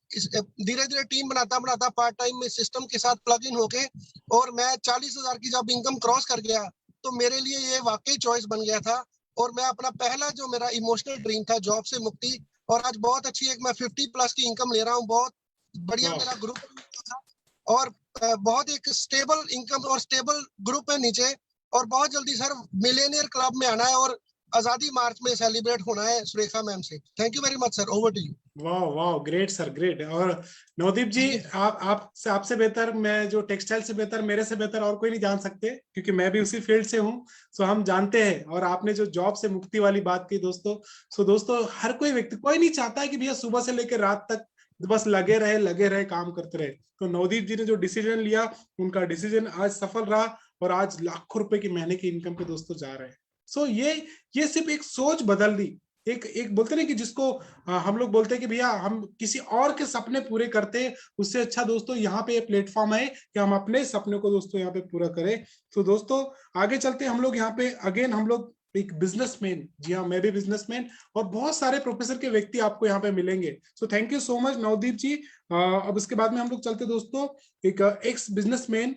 धीरे धीरे टीम बनाता पार्ट टाइम में सिस्टम के साथ प्लग इन होके, और मैं 40,000 की जब इनकम क्रॉस कर गया तो मेरे लिए ये वाकई चॉइस बन गया था। और मैं अपना पहला जो मेरा इमोशनल ड्रीम था जॉब से मुक्ति, और आज बहुत अच्छी एक मैं 50+ की इनकम ले रहा हूँ। बहुत बढ़िया मेरा ग्रुप था, और बहुत एक स्टेबल इनकम और स्टेबल ग्रुप है नीचे, और बहुत जल्दी सर मिलेनियर क्लब में आना है और आजादी मार्च में सेलिब्रेट होना है सुरेखा मैम से। Thank you very much sir, over to you. वाह, ग्रेट सर, ग्रेट। और नवदीप जी, आपसे बेहतर, मैं जो टेक्सटाइल से बेहतर, मेरे से बेहतर और कोई नहीं जान सकते, क्योंकि मैं भी उसी फील्ड से हूँ। सो हम जानते हैं। और आपने जो जॉब से मुक्ति वाली बात की दोस्तों, सो दोस्तों हर कोई व्यक्ति, कोई नहीं चाहता है कि भैया सुबह से लेकर रात तक बस लगे रहे काम करते रहे। तो नवदीप जी ने जो डिसीजन लिया, उनका डिसीजन आज सफल रहा, और आज लाखों रुपए की महीने की इनकम पे दोस्तों जा रहे हैं। सो ये सिर्फ एक सोच बदल दी। एक बोलते ना कि जिसको हम लोग बोलते हैं कि भैया हम किसी और के सपने पूरे करते हैं, उससे अच्छा दोस्तों यहाँ पे प्लेटफॉर्म है कि हम अपने सपने को दोस्तों यहाँ पे पूरा करें। तो दोस्तों आगे चलते हम लोग यहाँ पे अगेन हम लोग एक बिजनेसमैन, जी हाँ मैं भी बिजनेसमैन, और बहुत सारे प्रोफेसर के व्यक्ति आपको यहाँ पे मिलेंगे। So thank you so much Navdeep ji. अब इसके बाद में हम लोग चलते दोस्तों, एक एक्स बिजनेसमैन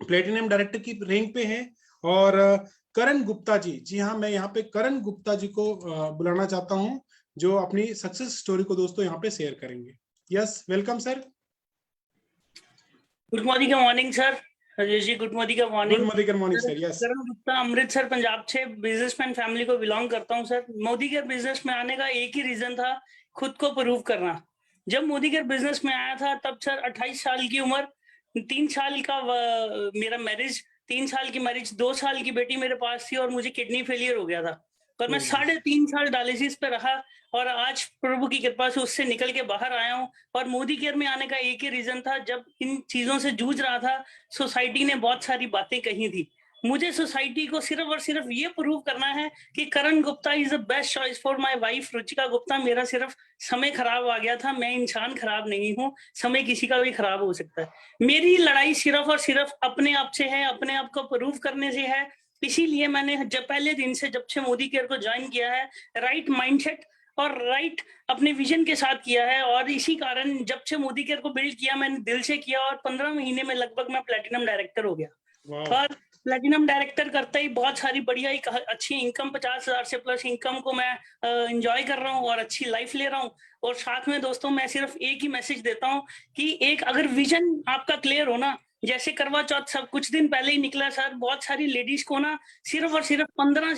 प्लेटिनम डायरेक्टर की रैंक पे हैं, और करण गुप्ता जी, जी हाँ मैं यहाँ पे करण गुप्ता जी को बुलाना चाहता हूँ, जो अपनी सक्सेस स्टोरी को दोस्तों यहाँ पे शेयर करेंगे। Yes, welcome sir. Good morning sir Rajesh ji, good morning sir. Yes, Karan Gupta, Amritsar Punjab से बिजनेसमैन फैमिली को बिलोंग करता हूं सर। मोदी केयर बिजनेस में आने का एक ही रीजन था, खुद को प्रूव करना। जब मोदी केयर बिजनेस में आया था तब सर 28 साल की उम्र, 3 साल का मेरा मैरिज, 3 साल की मैरिज, 2 साल की बेटी मेरे पास थी और मुझे किडनी फेलियर हो गया था, और मैं 3.5 साल डायलिसिस पे रहा, और आज प्रभु की कृपा से उससे निकल के बाहर आया हूँ। और मोदी केयर में आने का एक ही रीजन था, जब इन चीजों से जूझ रहा था सोसाइटी ने बहुत सारी बातें कही थी। मुझे सोसाइटी को सिर्फ और सिर्फ ये प्रूव करना है कि Karan Gupta is the best choice for my wife Ruchika Gupta. मेरा सिर्फ समय खराब आ गया था, मैं इंसान खराब नहीं हूँ, समय किसी का भी खराब हो सकता है। मेरी लड़ाई सिर्फ और सिर्फ अपने आप से है, अपने आप को प्रूव करने से है। इसीलिए मैंने जब पहले दिन से, जब से मोदी केयर को ज्वाइन किया है, राइट माइंडसेट और राइट अपने विजन के साथ किया है, और इसी कारण जब से मोदी केयर को बिल्ड किया मैंने दिल से किया, और 15 महीने में लगभग मैं प्लेटिनम डायरेक्टर हो गया। और प्लेटिनम डायरेक्टर करते ही बहुत सारी बढ़िया एक अच्छी इनकम, 50,000 से प्लस इनकम को मैं एंजॉय कर रहा हूँ और अच्छी लाइफ ले रहा हूँ। और साथ में दोस्तों मैं सिर्फ एक ही मैसेज देता हूँ कि एक अगर विजन आपका क्लियर हो ना, जैसे करवा चौथ सब कुछ दिन पहले ही निकला सर, बहुत सारी लेडीज को ना सिर्फ और सिर्फ 12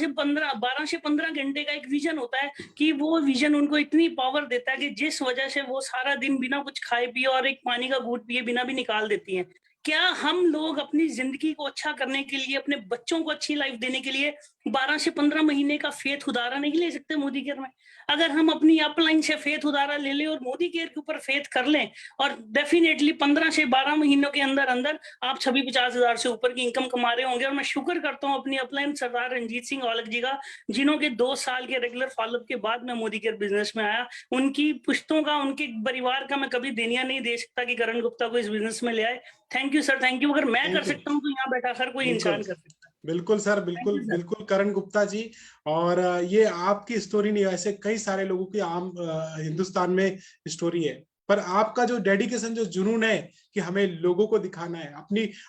से 15 घंटे का एक विजन होता है, कि वो विजन उनको इतनी पावर देता है कि जिस वजह से वो सारा दिन बिना कुछ खाए पिए और एक पानी का घूंट पिए बिना भी निकाल देती हैं। क्या हम लोग अपनी जिंदगी को अच्छा करने के लिए, अपने बच्चों को अच्छी लाइफ देने के लिए 12 से 15 महीने का फेथ उधारा नहीं ले सकते मोदी केयर में? अगर हम अपनी अपलाइन से फेथ उधारा ले लें और मोदी केयर के ऊपर फेथ कर लें, और डेफिनेटली 15 से 12 महीनों के अंदर अंदर आप सभी 50,000 से ऊपर की इनकम कमा रहे होंगे। और मैं शुक्र करता हूँ अपनी अपलाइन सरदार रंजीत सिंह औलख जी का, जिन्हों के 2 साल के रेगुलर फॉलोअप के बाद मैं मोदी केयर बिजनेस में आया। उनकी पुश्तों का, उनके परिवार का मैं कभी देनिया नहीं दे सकता कि करण गुप्ता को इस बिजनेस में ले आए। Thank you sir, thank you. अगर मैं कर सकता हूँ तो यहाँ बैठा हर कोई इंसान कर सकता है। बिल्कुल सर, बिल्कुल बिल्कुल करण गुप्ता जी। और ये आपकी स्टोरी नहीं, ऐसे कई सारे लोगों की आम हिंदुस्तान में स्टोरी है, पर आपका जो डेडिकेशन, जो जुनून है कि हमें लोगों को दिखाना है,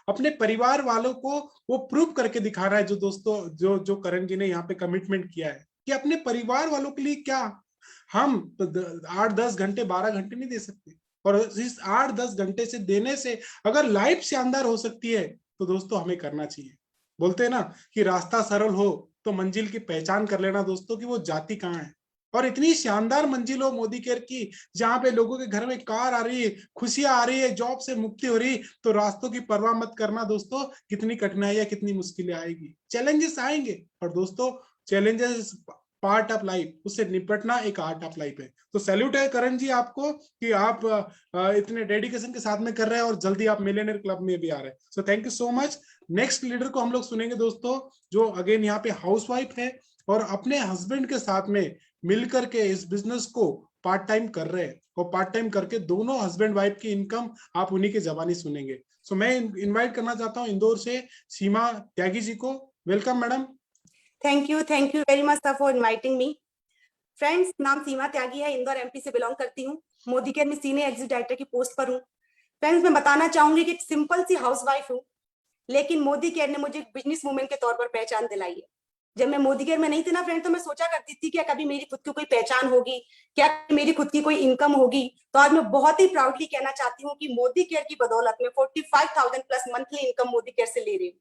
अपने परिवार वालों को वो प्रूव करके दिखाना है, जो दोस्तों जो करण जी ने यहाँ पे कमिटमेंट किया है कि अपने परिवार वालों के लिए क्या हम 8-10 घंटे 12 घंटे नहीं दे सकते, और इस 8-10 घंटे से देने से अगर लाइफ शानदार हो सकती है तो दोस्तों हमें करना चाहिए। बोलते हैं ना कि रास्ता सरल हो तो मंजिल की पहचान कर लेना दोस्तों, कि वो जाती कहाँ है। और इतनी शानदार मंजिल हो मोदी केयर की, जहां पे लोगों के घर में कार आ रही है, खुशियां आ रही है, जॉब से मुक्ति हो रही, तो रास्तों की परवाह मत करना दोस्तों, कितनी कठिनाइयां, कितनी मुश्किलें आएगी, चैलेंजेस आएंगे, और दोस्तों चैलेंजेस पार्ट ऑफ लाइफ, उससे निपटना एक आर्ट ऑफ लाइफ है। तो सैल्यूट है करण जी आपको कि आप इतने डेडिकेशन के साथ में कर रहे हैं, और जल्दी आप मिलियनेयर क्लब में भी आ रहे हैं। So thank you so much. Next leader को हम लोग सुनेंगे दोस्तों, जो अगेन यहाँ पे हाउसवाइफ है और अपने हस्बैंड के साथ में मिलकर के इस बिजनेस को पार्ट टाइम कर रहे हैं, और पार्ट टाइम करके दोनों हस्बैंड वाइफ की इनकम आप उन्हीं की जबानी सुनेंगे। सो मैं इनवाइट करना चाहता हूँ इंदौर से सीमा त्यागी जी को। Welcome madam. Thank you very much sir for inviting me. Friends, नाम सीमा त्यागी है, इंदौर एमपी से बिलोंग करती हूँ। मोदी केयर में सीनियर एग्जीक्यूटिव डायरेक्टर की पोस्ट पर हूँ। फ्रेंड्स, मैं बताना चाहूंगी कि सिंपल सी हाउसवाइफ हूँ, लेकिन मोदी केयर ने मुझे बिजनेस वुमेन के तौर पर पहचान दिलाई है। जब मैं मोदी केयर में नहीं थी ना फ्रेंड, तो मैं सोचा करती थी क्या कभी मेरी खुद की कोई पहचान होगी, क्या मेरी खुद की कोई इनकम होगी। तो आज मैं बहुत ही प्राउडली कहना चाहती हूँ कि मोदी केयर की बदौलत में 45,000 plus monthly income Modi care से ले रही हूँ।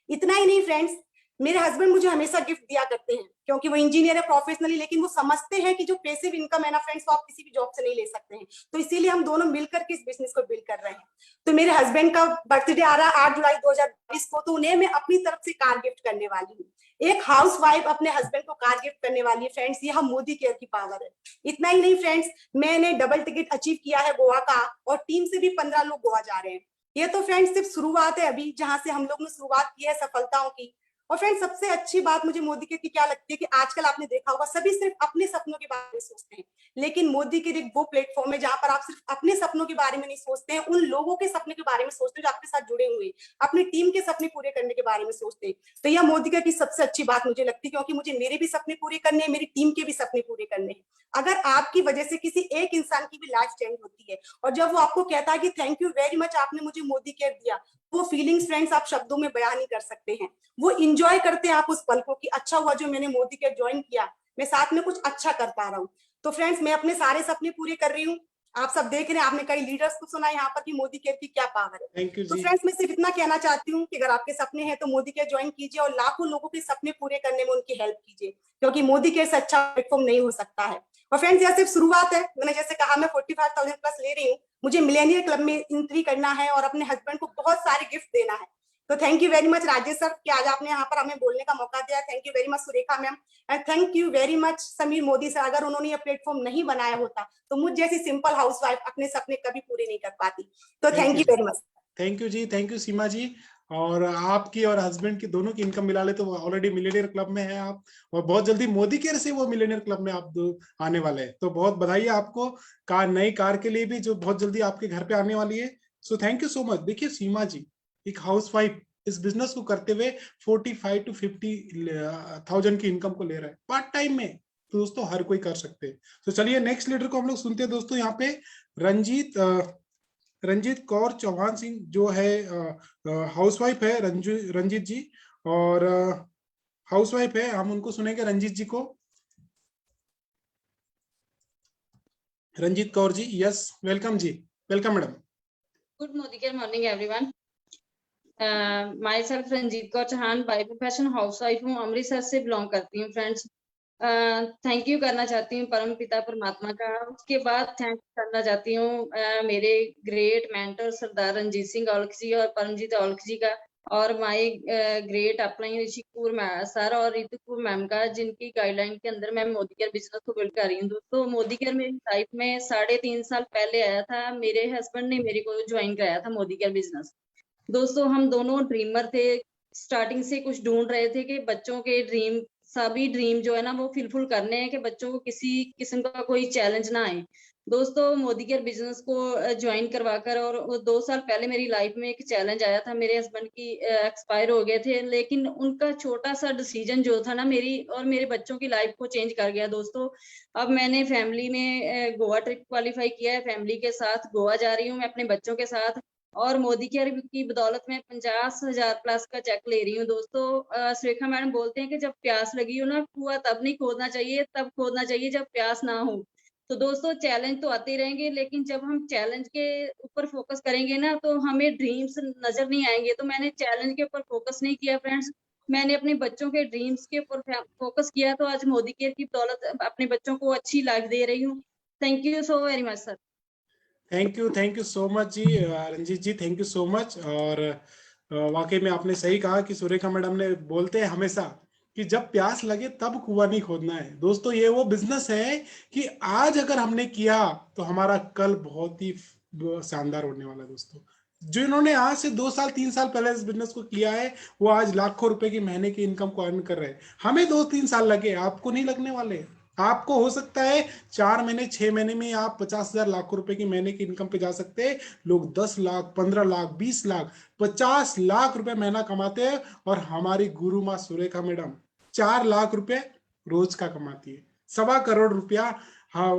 इतना ही नहीं फ्रेंड्स, मेरे हस्बैंड मुझे हमेशा गिफ्ट दिया करते हैं, क्योंकि वो इंजीनियर है प्रोफेशनली, लेकिन वो समझते हैं कि जो पैसिव इनकम है ना फ्रेंड्स, वो आप किसी भी जॉब से नहीं ले सकते हैं। तो इसीलिए हम दोनों मिलकर के इस बिजनेस को बिल्ड कर रहे हैं। तो मेरे हस्बैंड का बर्थडे आ रहा है 8 जुलाई 2022 को, तो उन्हें मैं अपनी तरफ से कार गिफ्ट करने वाली हूँ। एक हाउस वाइफ अपने हस्बैंड को कार गिफ्ट करने वाली है फ्रेंड्स, यह मोदी केयर की पावर है। इतना ही नहीं फ्रेंड्स, मैंने डबल टिकट अचीव किया है गोवा का, और टीम से भी 15 लोग गोवा जा रहे हैं। ये तो फ्रेंड्स सिर्फ शुरुआत है अभी, जहां से हम लोग ने शुरुआत की है सफलताओं की। और फ्रेंड्स सबसे अच्छी बात मुझे मोदी केयर की क्या लगती है कि आजकल आपने देखा होगा सभी सिर्फ अपने सपनों के बारे में सोचते हैं, लेकिन मोदी केयर एक वो प्लेटफॉर्म है जहां पर आप सिर्फ अपने सपनों के बारे में नहीं सोचते हैं, उन लोगों के सपने के बारे में सोचते हैं जो आपके साथ जुड़े हुए हैं, अपनी टीम के सपने पूरे करने के बारे में सोचते हैं। तो यह मोदी केयर की सबसे अच्छी बात मुझे लगती है, क्योंकि मुझे मेरे भी सपने पूरे करने हैं, मेरी टीम के भी सपने पूरे करने हैं। अगर आपकी वजह से किसी एक इंसान की भी लाइफ चेंज होती है और जब वो आपको कहता है कि थैंक यू वेरी मच, आपने मुझे मोदी केयर दिया, वो फीलिंग्स फ्रेंड्स आप शब्दों में बयान नहीं कर सकते हैं। वो इंजॉय करते हैं आप उस पल को कि अच्छा हुआ जो मैंने मोदी केयर ज्वाइन किया, मैं साथ में कुछ अच्छा कर पा रहा हूँ। तो फ्रेंड्स मैं अपने सारे सपने पूरे कर रही हूँ। आप सब देख रहे हैं, आपने कई लीडर्स को सुना यहाँ पर कि मोदी केयर की क्या पावर है। थैंक यू तो जी। फ्रेंड्स मैं सिर्फ इतना कहना चाहती हूँ कि अगर आपके सपने हैं तो मोदी केयर ज्वाइन कीजिए और लाखों लोगों के सपने पूरे करने में उनकी हेल्प कीजिए, क्योंकि मोदी केयर से अच्छा प्लेटफॉर्म नहीं हो सकता है। और फ्रेंड्स यह सिर्फ शुरुआत है, मैंने जैसे कहा मैं 45,000 प्लस ले रही हूँ, मुझे मिलेनियर क्लब में एंट्री करना है और अपने हस्बैंड को बहुत सारे गिफ्ट देना है। तो thank you very much Rajesh sir कि आज आपने यहाँ पर हमें बोलने का मौका दिया। Thank you very much Surekha ma'am, and thank you very much Sameer Modi sir. अगर उन्होंने ये प्लेटफॉर्म नहीं बनाया होता तो मुझ जैसी सिंपल हाउसवाइफ अपने सपने कभी पूरे नहीं कर पाती। तो thank you very much. Thank you जी, थैंक यू सीमा जी। और आपकी और हस्बैंड की दोनों की इनकम मिला ले तो ऑलरेडी मिलियनियर क्लब में है आप, और बहुत जल्दी मोदी केयर से वो मिलियनियर क्लब में आप आने वाले हैं। तो बहुत बधाई है आपको नई कार के लिए भी, जो बहुत जल्दी आपके घर पे आने वाली है। So thank you so much. देखिए सीमा जी एक हाउसवाइफ इस बिजनेस को करते हुए 45 to 50,000 की इनकम को ले रहा है पार्ट टाइम में। तो दोस्तों हर कोई कर सकते हैं। तो चलिए नेक्स्ट लीडर को हम लोग सुनते हैं दोस्तों। यहाँ पे रंजीत कौर चौहान सिंह जो है हाउसवाइफ है, रंजीत जी, और हाउसवाइफ है। हम उनको सुनेंगे रंजीत जी को। रंजीत कौर जी, यस वेलकम जी, welcome madam. Good morning everyone. Myself Ranjit Kaur Chauhan, by profession housewife हूँ, अमृतसर से बिलोंग करती हूँ। फ्रेंड्स थैंक यू करना चाहती हूँ परम पिता परमात्मा का। उसके बाद थैंक करना चाहती हूँ मेरे ग्रेट मेंटर सरदार रंजीत सिंह औलख जी और परमजीत औलख जी का, और my great upline Rishi Kapoor sir और रितु कपूर मैम का, जिनकी गाइडलाइन के अंदर मैं मोदी केयर बिजनेस को बिल्ड कर रही हूँ। दोस्तों मोदी केयर मेरी लाइफ में 3.5 साल पहले आया था। मेरे हस्बैंड ने मेरे को ज्वाइन कराया था मोदी केयर बिजनेस। दोस्तों हम दोनों ड्रीमर थे, स्टार्टिंग से कुछ ढूंढ रहे थे कि बच्चों के ड्रीम, सभी ड्रीम जो है ना वो फुलफिल करने हैं कि बच्चों को किसी किस्म का कोई चैलेंज ना आए। दोस्तों मोदी केयर बिजनेस को ज्वाइन करवाकर, और 2 साल पहले मेरी लाइफ में एक चैलेंज आया था। मेरे हस्बैंड की एक्सपायर हो गए थे, लेकिन उनका छोटा सा डिसीजन जो था ना मेरी और मेरे बच्चों की लाइफ को चेंज कर गया। दोस्तों अब मैंने फैमिली में गोवा ट्रिप क्वालिफाई किया है, फैमिली के साथ गोवा जा रही हूँ मैं अपने बच्चों के साथ, और मोदी केयर की बदौलत में 50,000 प्लस का चेक ले रही हूँ। दोस्तों सुरेखा मैडम बोलते हैं कि जब प्यास लगी हो ना कुआं तब नहीं खोदना चाहिए, तब खोदना चाहिए जब प्यास ना हो। तो दोस्तों चैलेंज तो आते रहेंगे, लेकिन जब हम चैलेंज के ऊपर फोकस करेंगे ना तो हमें ड्रीम्स नजर नहीं आएंगे। तो मैंने चैलेंज के ऊपर फोकस नहीं किया फ्रेंड्स, मैंने अपने बच्चों के ड्रीम्स के ऊपर फोकस किया। तो आज मोदी केयर की बदौलत अपने बच्चों को अच्छी लाइफ दे रही हूँ। Thank you so very much sir. Thank you so much ji Ranjit ji, thank you so much. और वाकई में आपने सही कहा कि सुरेखा मैडम ने बोलते हैं हमेशा कि जब प्यास लगे तब कुआं नहीं खोदना है। दोस्तों ये वो बिजनेस है कि आज अगर हमने किया तो हमारा कल बहुत ही शानदार होने वाला है। दोस्तों जो इन्होंने आज से 2 साल 3 साल पहले इस बिजनेस को किया है वो आज लाखों रुपए की महीने की इनकम को अर्न कर रहे हैं। हमें 2-3 साल लगे, आपको नहीं लगने वाले। आपको हो सकता है 4 महीने 6 महीने में आप 50,000 लाखों रुपए की महीने की इनकम पे जा सकते हैं। लोग 10 लाख 15 लाख 20 लाख 50 लाख रुपए महीना कमाते हैं, और हमारी गुरु माँ सुरेखा मैडम 4 लाख रुपए रोज का कमाती है। 1.25 करोड़ रुपया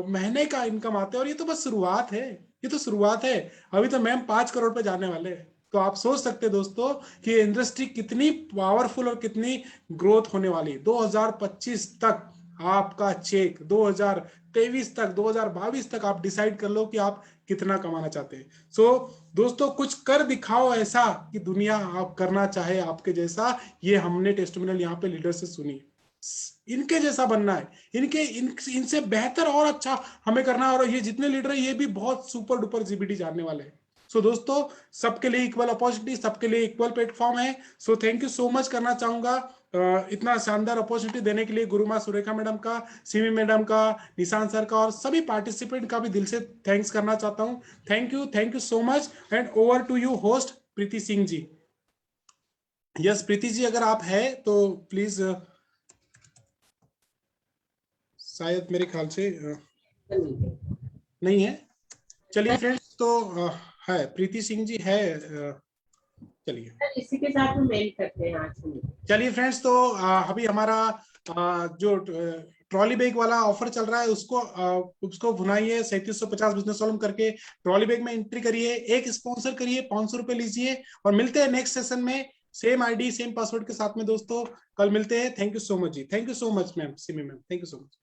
महीने का इनकम आते हैं। और ये तो बस शुरुआत है, ये तो शुरुआत है। अभी तो मैम 5 करोड़ पे जाने वाले हैं। तो आप सोच सकते हैं दोस्तों कि ये इंडस्ट्री कितनी पावरफुल और कितनी ग्रोथ होने वाली है। 2025 तक आपका चेक, 2023 तक 2022 तक आप डिसाइड कर लो कि आप कितना कमाना चाहते हैं। सो दोस्तों कुछ कर दिखाओ ऐसा कि दुनिया आप करना चाहे आपके जैसा। ये हमने टेस्टिमोनियल यहाँ पे लीडर से सुनी, इनके जैसा बनना है, इनसे बेहतर और अच्छा हमें करना है। और ये जितने लीडर है ये भी बहुत सुपर डुपर जीबीटी जानने वाले हैं। सो दोस्तों सबके लिए इक्वल अपॉर्चुनिटी, सबके लिए इक्वल प्लेटफॉर्म है। So thank you so much करना चाहूंगा इतना शानदार अपॉर्चुनिटी देने के लिए गुरु माँ सुरेखा मैडम का, सिमी मैडम का, निशान सर का, और सभी पार्टिसिपेंट का भी दिल से थैंक्स करना चाहता हूँ। Thank you so much. And over to you host Preeti Singh ji. Yes Preeti ji, अगर आप है तो प्लीज, शायद मेरे ख्याल से नहीं है। चलिए फ्रेंड्स, तो है प्रीति सिंह जी है, चलिए इसी के साथ हम मेल करते हैं आज। चलिए फ्रेंड्स, तो अभी हमारा जो ट्रॉली बैग वाला ऑफर चल रहा है उसको भुनाइए 3750 बिजनेस सॉल्व करके ट्रॉली बैग में एंट्री करिए, एक स्पॉन्सर करिए, 500 रुपए लीजिए और मिलते हैं नेक्स्ट सेशन में सेम आईडी सेम पासवर्ड के साथ में दोस्तों। कल मिलते हैं। Thank you so much ji, thank you so much ma'am, Simi ma'am, thank you so much.